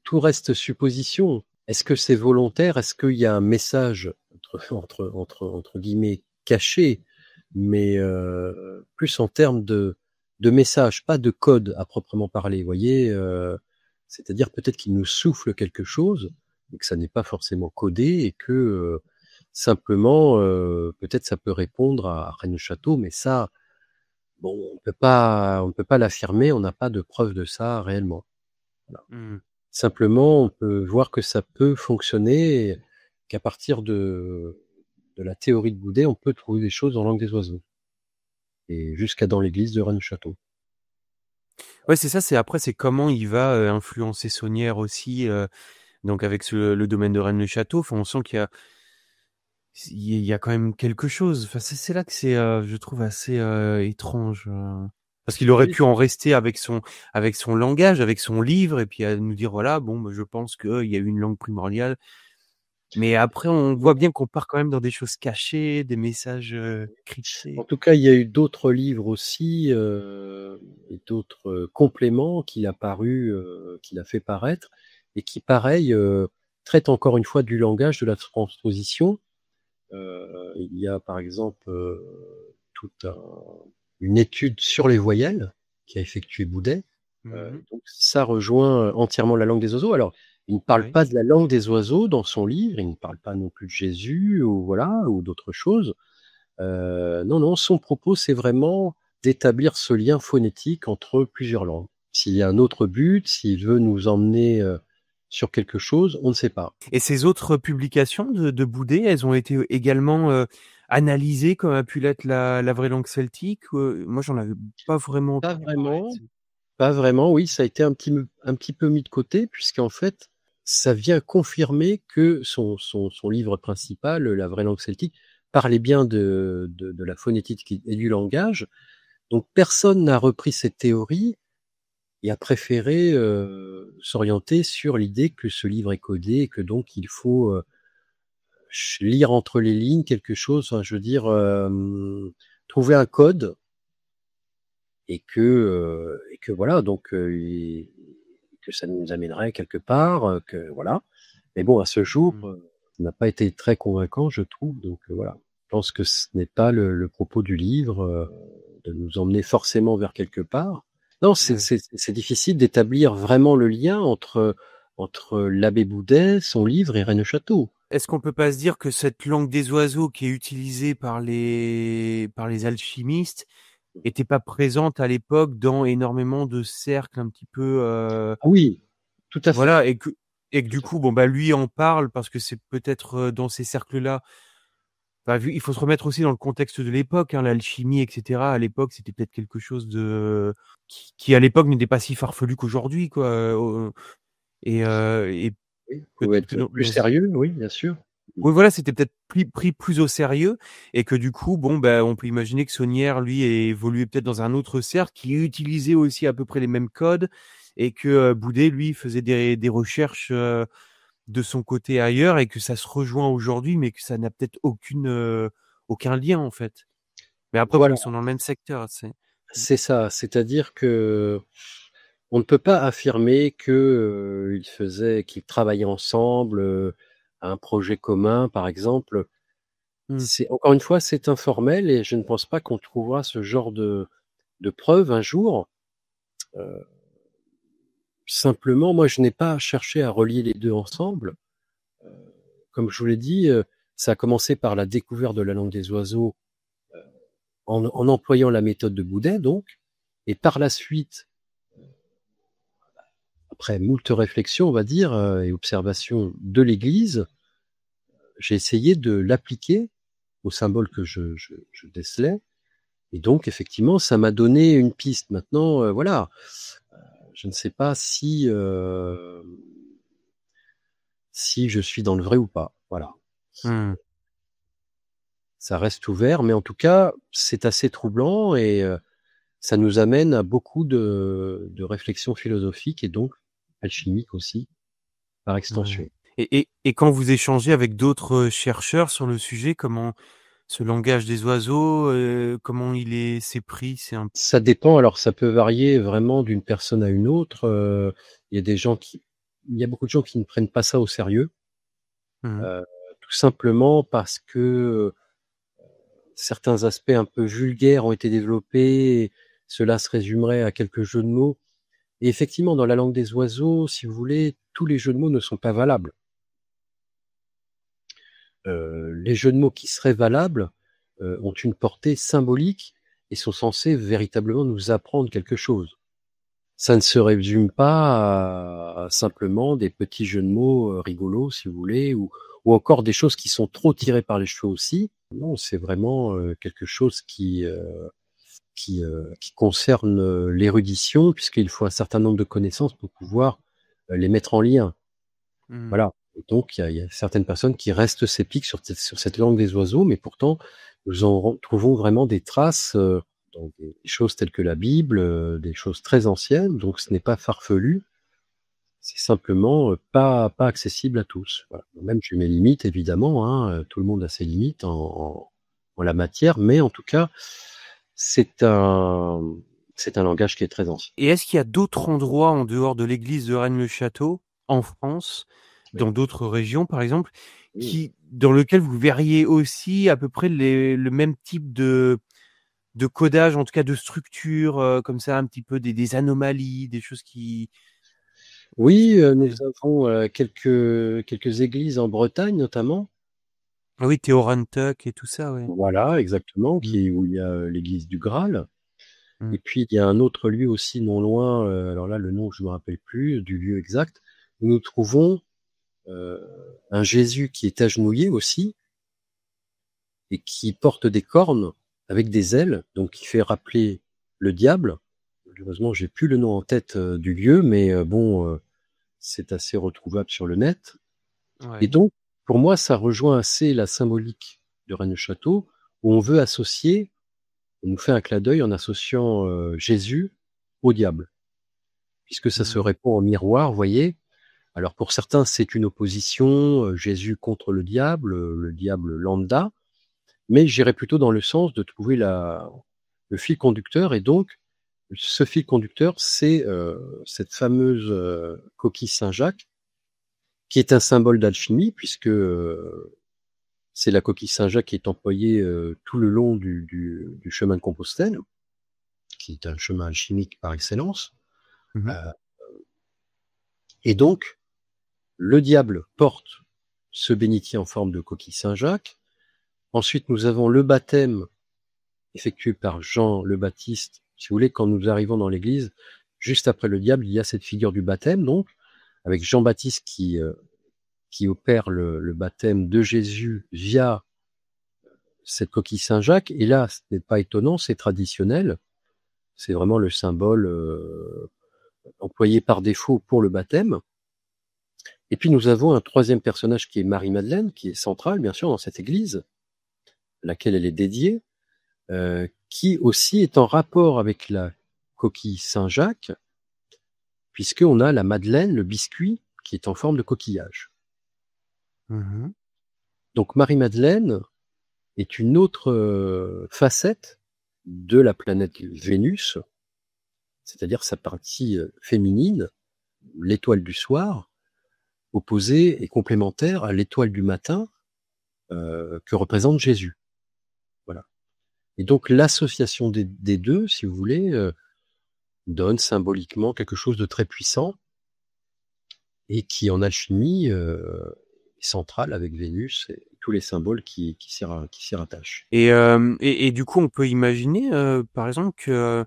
tout reste supposition. Est-ce que c'est volontaire? Est-ce qu'il y a un message entre guillemets «caché», mais plus en termes de message, pas de code à proprement parler, vous voyez? C'est-à-dire peut-être qu'il nous souffle quelque chose, mais que ça n'est pas forcément codé, et que, simplement, peut-être ça peut répondre à Rennes-le-Château, mais ça, bon, on ne peut pas l'affirmer, on n'a pas de preuve de ça réellement. Voilà. mmh. Simplement, on peut voir que ça peut fonctionner, et qu'à partir de la théorie de Boudet, on peut trouver des choses en langue des oiseaux, et jusqu'à dans l'église de Rennes-le-Château. Ouais, c'est ça, c'est comment il va, influencer Saunière aussi, donc avec le domaine de Rennes-le-Château. Enfin, on sent il y a quand même quelque chose. Enfin, c'est là que c'est, je trouve assez, étrange, parce qu'il aurait Oui, pu en rester avec son langage, avec son livre et puis à nous dire: «Voilà, bon, bah, je pense qu'il y a eu une langue primordiale». Mais après, on voit bien qu'on part quand même dans des choses cachées, des messages, en cryptés. tout cas, il y a eu d'autres livres aussi, et d'autres, compléments qu'il a fait paraître, et qui pareil, traitent encore une fois du langage, de la transposition. Il y a par exemple, toute une étude sur les voyelles qu'a effectué Boudet. Mmh. Donc ça rejoint entièrement la langue des oiseaux. Alors, il ne parle Oui. pas de la langue des oiseaux dans son livre, il ne parle pas non plus de Jésus ou voilà, ou d'autres choses. Non, non, son propos, c'est vraiment d'établir ce lien phonétique entre plusieurs langues. S'il y a un autre but, s'il veut nous emmener, sur quelque chose, on ne sait pas. Et ces autres publications de Boudet, elles ont été également, analysées comme a pu l'être la vraie langue celtique? Moi, j'en avais pas vraiment Pas entendu parler. vraiment. Pas vraiment, oui, ça a été un petit peu mis de côté, puisqu'en fait, ça vient confirmer que son livre principal, La vraie langue celtique, parlait bien de la phonétique et du langage, Donc personne n'a repris cette théorie et a préféré s'orienter sur l'idée que ce livre est codé et que donc il faut lire entre les lignes quelque chose, enfin, je veux dire, trouver un code et que voilà, donc que ça nous amènerait quelque part, que voilà. Mais bon, à ce jour, Mmh. ça n'a pas été très convaincant, je trouve. Donc voilà, je pense que ce n'est pas le propos du livre de nous emmener forcément vers quelque part. Non, Ouais. c'est difficile d'établir vraiment le lien entre l'abbé Boudet, son livre et Rennes Château. Est-ce qu'on peut pas se dire que cette langue des oiseaux qui est utilisée par les alchimistes était pas présente à l'époque dans énormément de cercles un petit peu, Ah oui, tout à fait, voilà, et que tout du à coup, fait. bon, bah, lui en parle parce que c'est peut-être, dans ces cercles-là, bah, vu il faut se remettre aussi dans le contexte de l'époque, hein, l'alchimie et cetera. À l'époque, c'était peut-être quelque chose de qui à l'époque n'était pas si farfelu qu'aujourd'hui, quoi, et Oui, pouvait peut-être que être plus sérieux, oui, bien sûr. oui, voilà, c'était peut-être pris plus au sérieux et que du coup, bon, ben, on peut imaginer que Saunière, lui, ait évolué peut-être dans un autre cercle qui utilisait aussi à peu près les mêmes codes et que Boudet, lui, faisait des recherches de son côté ailleurs et que ça se rejoint aujourd'hui, mais que ça n'a peut-être aucun lien en fait. Mais après, bon, Voilà, ils sont dans le même secteur. c'est ça. C'est-à-dire que on ne peut pas affirmer que qu'ils travaillaient ensemble à un projet commun, par exemple. Mmh. C'est encore une fois, c'est informel et je ne pense pas qu'on trouvera ce genre de preuves un jour. Euh, Simplement, moi, je n'ai pas cherché à relier les deux ensemble. Comme je vous l'ai dit, ça a commencé par la découverte de la langue des oiseaux en employant la méthode de Boudet, donc, et par la suite, après moult réflexions, on va dire, et observations de l'Église, j'ai essayé de l'appliquer aux symboles que je décelais. Et donc, effectivement, ça m'a donné une piste. Maintenant, voilà, je ne sais pas si je suis dans le vrai ou pas. Voilà. Mmh. Ça reste ouvert, mais en tout cas, c'est assez troublant et ça nous amène à beaucoup de réflexions philosophiques et donc alchimiques aussi, par Ouais. extension. Et quand vous échangez avec d'autres chercheurs sur le sujet, comment ce langage des oiseaux, comment s'est pris, c'est un. Ça dépend, alors ça peut varier vraiment d'une personne à une autre. Il y a des gens il y a beaucoup de gens qui ne prennent pas ça au sérieux, Mmh. euh, tout simplement parce que certains aspects un peu vulgaires ont été développés. Et cela se résumerait à quelques jeux de mots. Et effectivement, dans la langue des oiseaux, si vous voulez, tous les jeux de mots ne sont pas valables. Les jeux de mots qui seraient valables ont une portée symbolique et sont censés véritablement nous apprendre quelque chose. Ça ne se résume pas à simplement des petits jeux de mots rigolos, si vous voulez, ou encore des choses qui sont trop tirées par les cheveux aussi. Non, c'est vraiment quelque chose qui concerne l'érudition, puisqu'il faut un certain nombre de connaissances pour pouvoir les mettre en lien. Mmh. Voilà. Et donc, il y a certaines personnes qui restent sceptiques sur cette langue des oiseaux, mais pourtant, nous en trouvons vraiment des traces dans des choses telles que la Bible, des choses très anciennes. Donc, ce n'est pas farfelu, c'est simplement pas accessible à tous. Voilà. Même j'ai mes limites, évidemment. Hein, tout le monde a ses limites en la matière, mais en tout cas, c'est un c'est un langage qui est très ancien. Et est-ce qu'il y a d'autres endroits en dehors de l'église de Rennes-le-Château, en France, Oui. dans d'autres régions par exemple, Oui. dans lequel vous verriez aussi à peu près le même type de codage, en tout cas de structure, comme ça, un petit peu des anomalies, des choses Oui, nous euh, avons quelques églises en Bretagne notamment. ah oui, Théorantuck et tout ça, ouais. Voilà, exactement, Mm. où il y a l'église du Graal. Mm. Et puis il y a un autre lieu aussi non loin, alors là le nom je me rappelle plus du lieu exact, où nous trouvons euh, un Jésus qui est agenouillé aussi et qui porte des cornes avec des ailes, donc qui fait rappeler le diable. Malheureusement, j'ai plus le nom en tête du lieu, mais bon, c'est assez retrouvable sur le net. Et Ouais. donc, pour moi, ça rejoint assez la symbolique de Rennes-le-Château, où on veut associer on nous fait un clin d'œil en associant Jésus au diable, puisque ça se Mmh. répond en miroir, vous voyez. Alors pour certains, c'est une opposition, Jésus contre le diable lambda, mais j'irais plutôt dans le sens de trouver le fil conducteur, et donc ce fil conducteur, c'est cette fameuse coquille Saint-Jacques, qui est un symbole d'alchimie, puisque c'est la coquille Saint-Jacques qui est employée tout le long du chemin de Compostelle, qui est un chemin alchimique par excellence. Mmh. Euh, et donc, le diable porte ce bénitier en forme de coquille Saint-Jacques. Ensuite, nous avons le baptême effectué par Jean le Baptiste. Si vous voulez, quand nous arrivons dans l'église, juste après le diable, il y a cette figure du baptême, donc, avec Jean-Baptiste qui opère le baptême de Jésus via cette coquille Saint-Jacques. Et là, ce n'est pas étonnant, c'est traditionnel. C'est vraiment le symbole employé par défaut pour le baptême. Et puis nous avons un troisième personnage qui est Marie-Madeleine, qui est centrale, bien sûr, dans cette église, à laquelle elle est dédiée, qui aussi est en rapport avec la coquille Saint-Jacques, puisqu'on a la madeleine, le biscuit, qui est en forme de coquillage. Mmh. Donc Marie-Madeleine est une autre facette de la planète Vénus, c'est-à-dire sa partie féminine, l'étoile du soir, opposée et complémentaire à l'étoile du matin que représente Jésus. Voilà. Et donc l'association des deux, si vous voulez, donne symboliquement quelque chose de très puissant et qui en alchimie est central avec Vénus et tous les symboles qui s'y rattachent. Et du coup, on peut imaginer, par exemple, que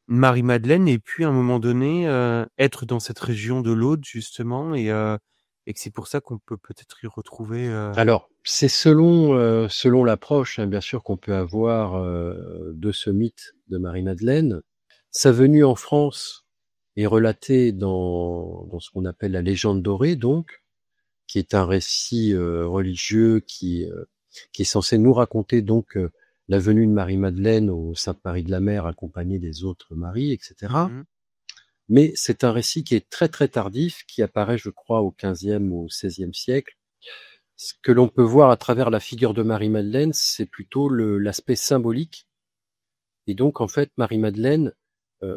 Marie-Madeleine ait pu, à un moment donné, être dans cette région de l'Aude, justement, et que c'est pour ça qu'on peut peut-être y retrouver, Alors, c'est selon l'approche, hein, bien sûr, qu'on peut avoir de ce mythe de Marie-Madeleine. Sa venue en France est relatée dans ce qu'on appelle la légende dorée, donc, qui est un récit religieux qui est censé nous raconter donc la venue de Marie-Madeleine au Sainte-Marie de la Mer accompagnée des autres Maries, etc. Mmh. Mais c'est un récit qui est très très tardif, qui apparaît, je crois, au XVe ou au XVIe siècle. Ce que l'on peut voir à travers la figure de Marie-Madeleine, c'est plutôt l'aspect symbolique. Et donc, en fait, Marie-Madeleine,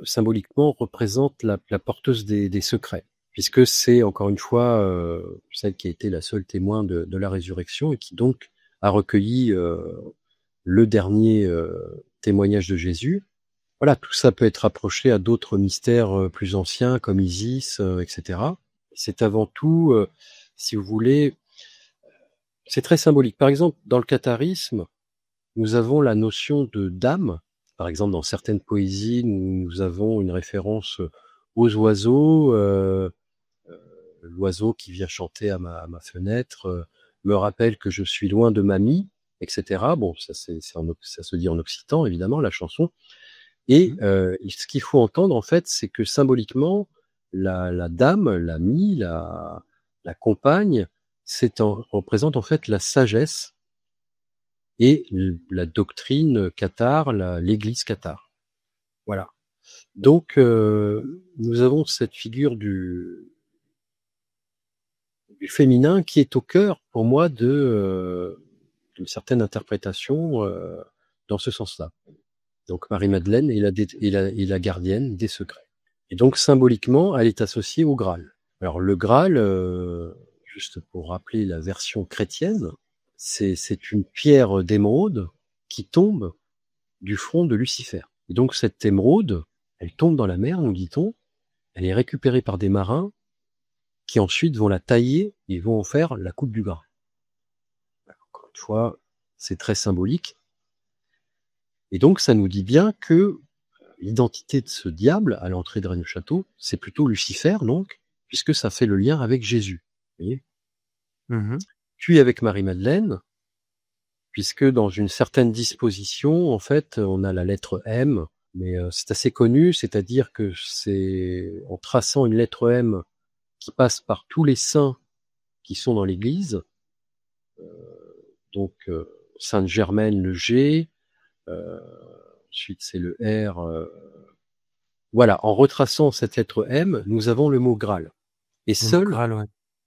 symboliquement, représente la porteuse des secrets, puisque c'est, encore une fois, celle qui a été la seule témoin de la résurrection et qui donc a recueilli le dernier témoignage de Jésus. Voilà, tout ça peut être rapproché à d'autres mystères plus anciens, comme Isis, etc. C'est avant tout, si vous voulez, c'est très symbolique. Par exemple, dans le catharisme, nous avons la notion de d'âme. Par exemple, dans certaines poésies, nous avons une référence aux oiseaux. L'oiseau qui vient chanter à ma fenêtre me rappelle que je suis loin de mamie, etc. Bon, ça se dit en occitan, évidemment, la chanson. Et Mmh. ce qu'il faut entendre, en fait, c'est que symboliquement, la dame, l'amie, la compagne, représente en fait la sagesse et la doctrine cathare, l'église cathare. Voilà. Donc, nous avons cette figure du féminin qui est au cœur, pour moi, d'une certaine interprétation dans ce sens-là. Donc, Marie-Madeleine est la gardienne des secrets. Et donc, symboliquement, elle est associée au Graal. Alors, le Graal, juste pour rappeler la version chrétienne, c'est une pierre d'émeraude qui tombe du front de Lucifer. Et donc, cette émeraude, elle tombe dans la mer, nous dit-on, elle est récupérée par des marins qui ensuite vont la tailler et vont en faire la coupe du Graal. Encore une fois, c'est très symbolique. Et donc, ça nous dit bien que l'identité de ce diable à l'entrée de Rennes-le-Château, c'est plutôt Lucifer, donc, puisque ça fait le lien avec Jésus. Vous voyez. Mmh. Puis avec Marie-Madeleine, puisque dans une certaine disposition, en fait, on a la lettre M, mais c'est assez connu, c'est-à-dire que c'est en traçant une lettre M qui passe par tous les saints qui sont dans l'Église, donc Sainte Germaine le G, ensuite c'est le R. Voilà, en retraçant cette lettre M, nous avons le mot Graal. Et Le mot seul, Graal, ouais.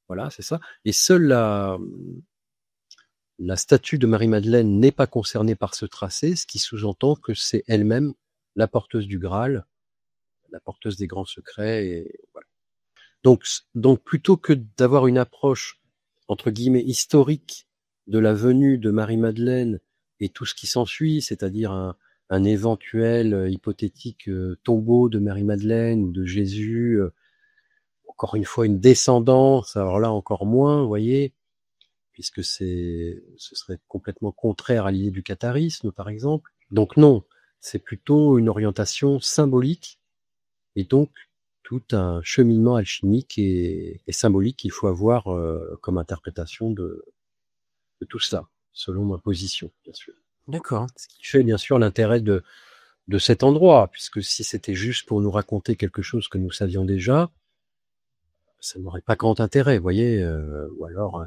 voilà, c'est ça. Et seule la statue de Marie-Madeleine n'est pas concernée par ce tracé, ce qui sous-entend que c'est elle-même la porteuse du Graal, la porteuse des grands secrets. Et voilà. Donc plutôt que d'avoir une approche entre guillemets historique de la venue de Marie-Madeleine et tout ce qui s'ensuit, c'est-à-dire un éventuel hypothétique tombeau de Marie-Madeleine ou de Jésus, encore une fois une descendance, alors là encore moins, vous voyez, puisque ce serait complètement contraire à l'idée du catharisme, par exemple. Donc non, c'est plutôt une orientation symbolique et donc tout un cheminement alchimique et symbolique qu'il faut avoir comme interprétation de tout ça, selon ma position, bien sûr. D'accord. Ce qui fait bien sûr l'intérêt de cet endroit, puisque si c'était juste pour nous raconter quelque chose que nous savions déjà, ça n'aurait pas grand intérêt, vous voyez, ou alors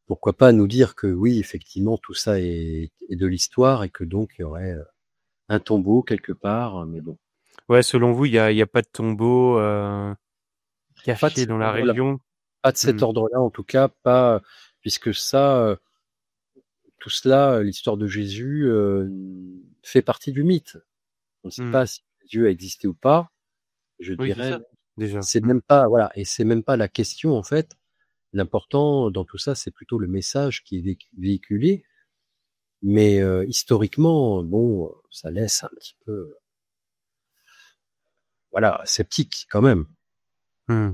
pourquoi pas nous dire que oui, effectivement, tout ça est de l'histoire et que donc il y aurait un tombeau quelque part, mais bon. Ouais, selon vous, il y a pas de tombeau Pas de caché cet dans la ordre-là. région? Pas de cet Mmh. ordre-là, en tout cas, pas, puisque ça, tout cela, l'histoire de Jésus fait partie du mythe. On ne sait Mmh. pas si Dieu a existé ou pas. Je Oui, c'est dirais, ça, déjà. c'est Mmh. même pas, voilà, et c'est même pas la question en fait. L'important dans tout ça, c'est plutôt le message qui est véhiculé. Mais historiquement, bon, ça laisse un petit peu, voilà, sceptique quand même. Mmh.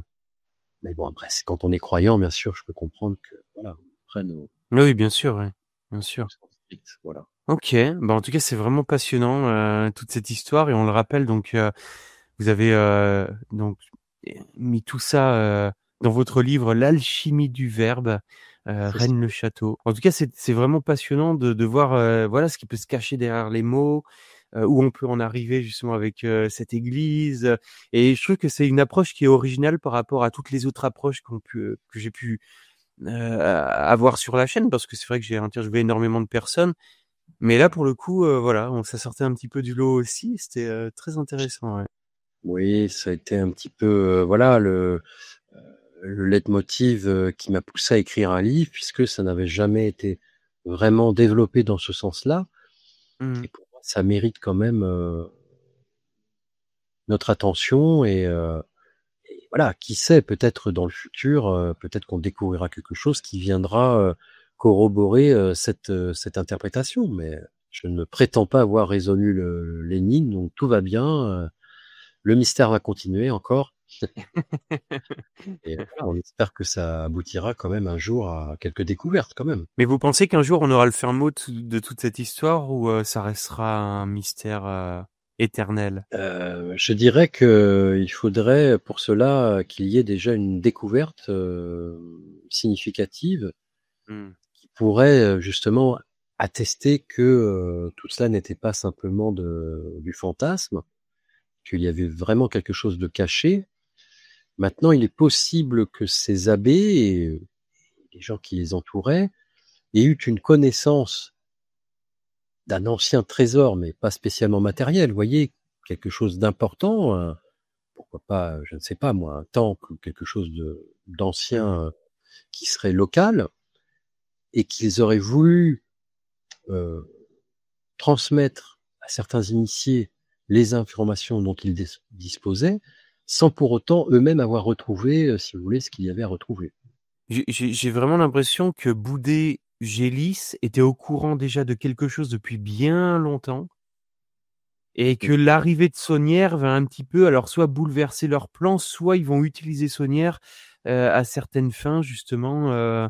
Mais bon, après, quand on est croyant, bien sûr, je peux comprendre que, voilà, on prenne au Oui, bien sûr, ouais, bien sûr. sens strict, voilà. OK, bah, en tout cas, c'est vraiment passionnant, toute cette histoire et on le rappelle donc, vous avez, donc mis tout ça, dans votre livre «L'alchimie du verbe», C'est ça. Rennes-le-Château. En tout cas, c'est vraiment passionnant de voir, voilà, ce qui peut se cacher derrière les mots, où on peut en arriver justement avec, cette église, et je trouve que c'est une approche qui est originale par rapport à toutes les autres approches que j'ai pu, avoir sur la chaîne parce que c'est vrai que j'ai interviewé énormément de personnes. Mais là, pour le coup, voilà, ça sortait un petit peu du lot aussi, c'était, très intéressant, ouais. Oui, ça a été un petit peu, voilà, le leitmotiv qui m'a poussé à écrire un livre, puisque ça n'avait jamais été vraiment développé dans ce sens-là. Mmh. Et pour moi, ça mérite quand même notre attention et voilà, qui sait, peut-être dans le futur, peut-être qu'on découvrira quelque chose qui viendra corroborer cette interprétation. Mais je ne prétends pas avoir résolu l'énigme, donc tout va bien. Le mystère va continuer encore. Et voilà, on espère que ça aboutira quand même un jour à quelques découvertes quand même. Mais vous pensez qu'un jour on aura le fin mot de toute cette histoire ou, ça restera un mystère, éternel? Je dirais que il faudrait pour cela qu'il y ait déjà une découverte significative Mmh. qui pourrait justement attester que tout cela n'était pas simplement du fantasme, qu'il y avait vraiment quelque chose de caché. Maintenant, il est possible que ces abbés et les gens qui les entouraient aient eu une connaissance d'un ancien trésor, mais pas spécialement matériel, vous voyez, quelque chose d'important, pourquoi pas, je ne sais pas moi, un temple ou quelque chose Mmh. d'ancien qui serait local, et qu'ils auraient voulu euh, transmettre à certains initiés les informations dont ils disposaient, sans pour autant eux-mêmes avoir retrouvé, si vous voulez, ce qu'il y avait à retrouver. J'ai vraiment l'impression que Boudet, Gélis étaient au courant déjà de quelque chose depuis bien longtemps et que l'arrivée de Saunière va un petit peu alors soit bouleverser leurs plans, soit ils vont utiliser Saunière, à certaines fins justement,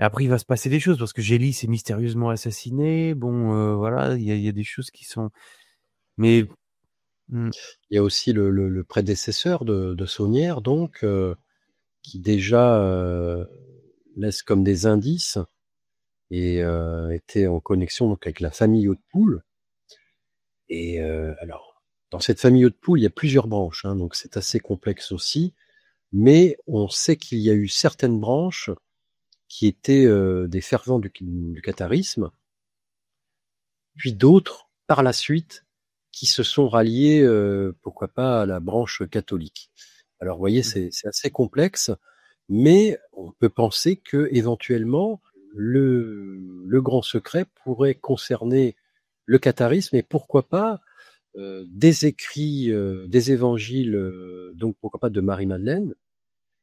et après il va se passer des choses parce que Gélis est mystérieusement assassiné. Bon, voilà, il y a des choses qui sont mais mmh, Il y a aussi le prédécesseur de Saunière, donc, qui déjà laisse comme des indices et était en connexion donc avec la famille Hautpoul. Et alors, dans cette famille Hautpoul, il y a plusieurs branches, hein, donc c'est assez complexe aussi. Mais on sait qu'il y a eu certaines branches qui étaient des fervents du catharisme, puis d'autres par la suite, qui se sont ralliés, pourquoi pas, à la branche catholique. Alors, vous voyez, Mmh. c'est assez complexe, mais on peut penser que éventuellement le grand secret pourrait concerner le catharisme et pourquoi pas des écrits, des évangiles, donc pourquoi pas de Marie-Madeleine,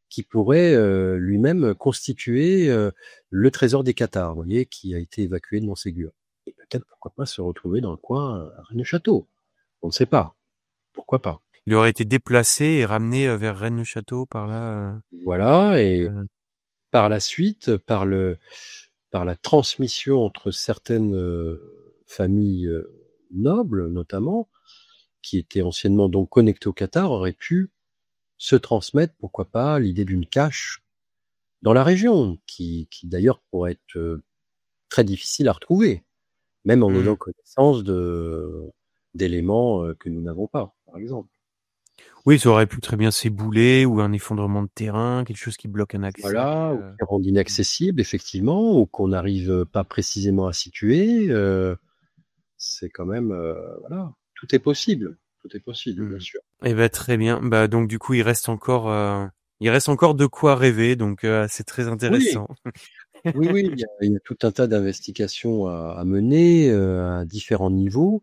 qui pourrait lui-même constituer le trésor des Cathares, vous voyez, qui a été évacué de Montségur. Et peut-être pourquoi pas se retrouver dans le coin à Rennes-le-Château. On ne sait pas. Pourquoi pas. Il aurait été déplacé et ramené, vers Rennes-le-Château par là, Voilà, et heu par la suite, par la transmission entre certaines familles nobles, notamment, qui étaient anciennement donc connectées au Qatar, aurait pu se transmettre, pourquoi pas, l'idée d'une cache dans la région, qui d'ailleurs pourrait être très difficile à retrouver, même en ayant mmh. connaissance d'éléments que nous n'avons pas, par exemple. Oui, ça aurait pu très bien s'ébouler ou un effondrement de terrain, quelque chose qui bloque un accès, Voilà, ou qui rendent inaccessible, effectivement, ou qu'on n'arrive pas précisément à situer. C'est quand même, voilà, tout est possible, bien mmh. sûr. Et bah, très bien. Bah, donc du coup, il reste encore de quoi rêver, donc c'est très Oui, intéressant. oui, oui, il y a tout un tas d'investigations à mener à différents niveaux.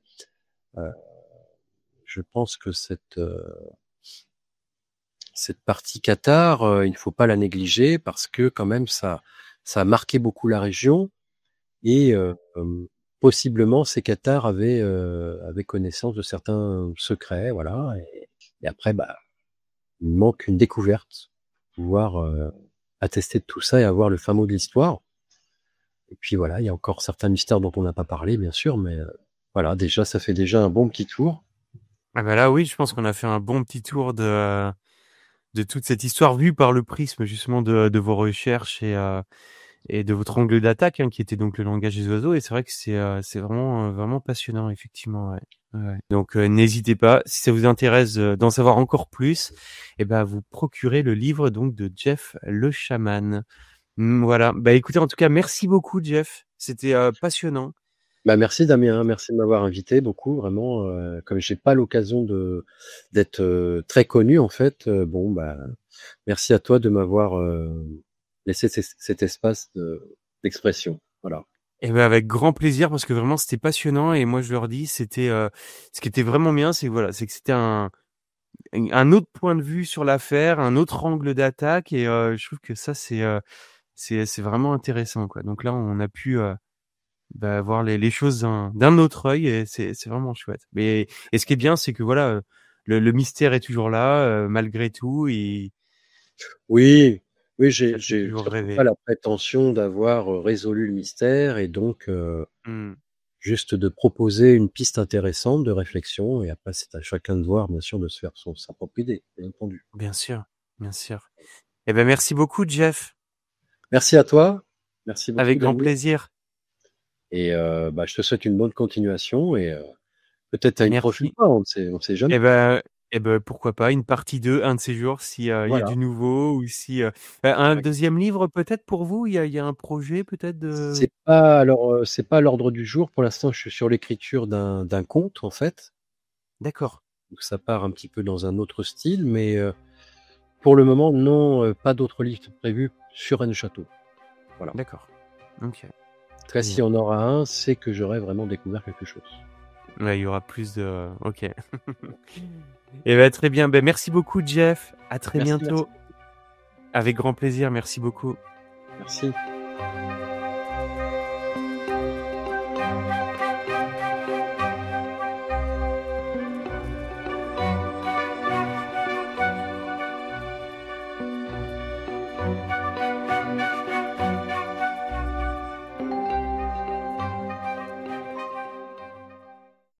Euh, je pense que cette partie Qatar, il ne faut pas la négliger parce que quand même ça a marqué beaucoup la région et possiblement ces Qatars avaient connaissance de certains secrets, voilà. Et après, bah, il manque une découverte, pouvoir attester de tout ça et avoir le fin mot de l'histoire. Et puis voilà, il y a encore certains mystères dont on n'a pas parlé, bien sûr, mais voilà, déjà, ça fait déjà un bon petit tour. Ah bah, là, oui, je pense qu'on a fait un bon petit tour de toute cette histoire vue par le prisme justement de vos recherches et de votre angle d'attaque, hein, qui était donc le langage des oiseaux. Et c'est vrai que c'est vraiment, vraiment passionnant, effectivement, ouais. Ouais. Donc, n'hésitez pas, si ça vous intéresse d'en savoir encore plus, et ben, vous procurez le livre donc de Jeff le chaman. Voilà. Bah, écoutez, en tout cas, merci beaucoup, Jeff. C'était passionnant. Bah, merci Damien, merci de m'avoir invité beaucoup, vraiment, comme j'ai pas l'occasion d'être très connu en fait, bon bah merci à toi de m'avoir laissé cet espace d'expression. Voilà. Et ben, avec grand plaisir, parce que vraiment, c'était passionnant. Et moi, je leur dis, ce qui était vraiment bien, c'est que voilà, c'est que c'était un autre point de vue sur l'affaire, un autre angle d'attaque. Et je trouve que ça, c'est vraiment intéressant, quoi. Donc là, on a pu bah, voir les choses d'un autre œil, et c'est vraiment chouette. Mais et ce qui est bien, c'est que voilà, le mystère est toujours là, malgré tout, et Oui, oui, ça fait j'ai toujours surtout pas rêver. la prétention d'avoir résolu le mystère et donc Mmh. juste de proposer une piste intéressante de réflexion et après c'est à chacun de voir, bien sûr, de se faire sa propre idée, bien entendu. Bien sûr, bien sûr. Eh ben, merci beaucoup, Jeff. Merci à toi, merci beaucoup Avec grand Damien, plaisir. et bah, je te souhaite une bonne continuation et peut-être à une prochaine Merci. fois, on sait jamais. Eh ben, pourquoi pas une partie 2, un de ces jours, si, il y a Voilà. du nouveau, ou si, un deuxième livre peut-être pour vous? Il y a un projet peut-être de C'est pas alors, c'est pas à l'ordre du jour. Pour l'instant, je suis sur l'écriture d'un conte, en fait. d'accord, Donc ça part un petit peu dans un autre style, mais pour le moment, non, pas d'autres livres prévus sur Rennes Château. Voilà. d'accord. OK, En tout cas, très s'il y bien. en aura un, c'est que j'aurai vraiment découvert quelque chose. Ouais, il y aura plus de OK. Et ben, très bien. Ben, merci beaucoup, Jeff. À très Merci, merci bientôt. beaucoup. Avec grand plaisir. Merci beaucoup. Merci.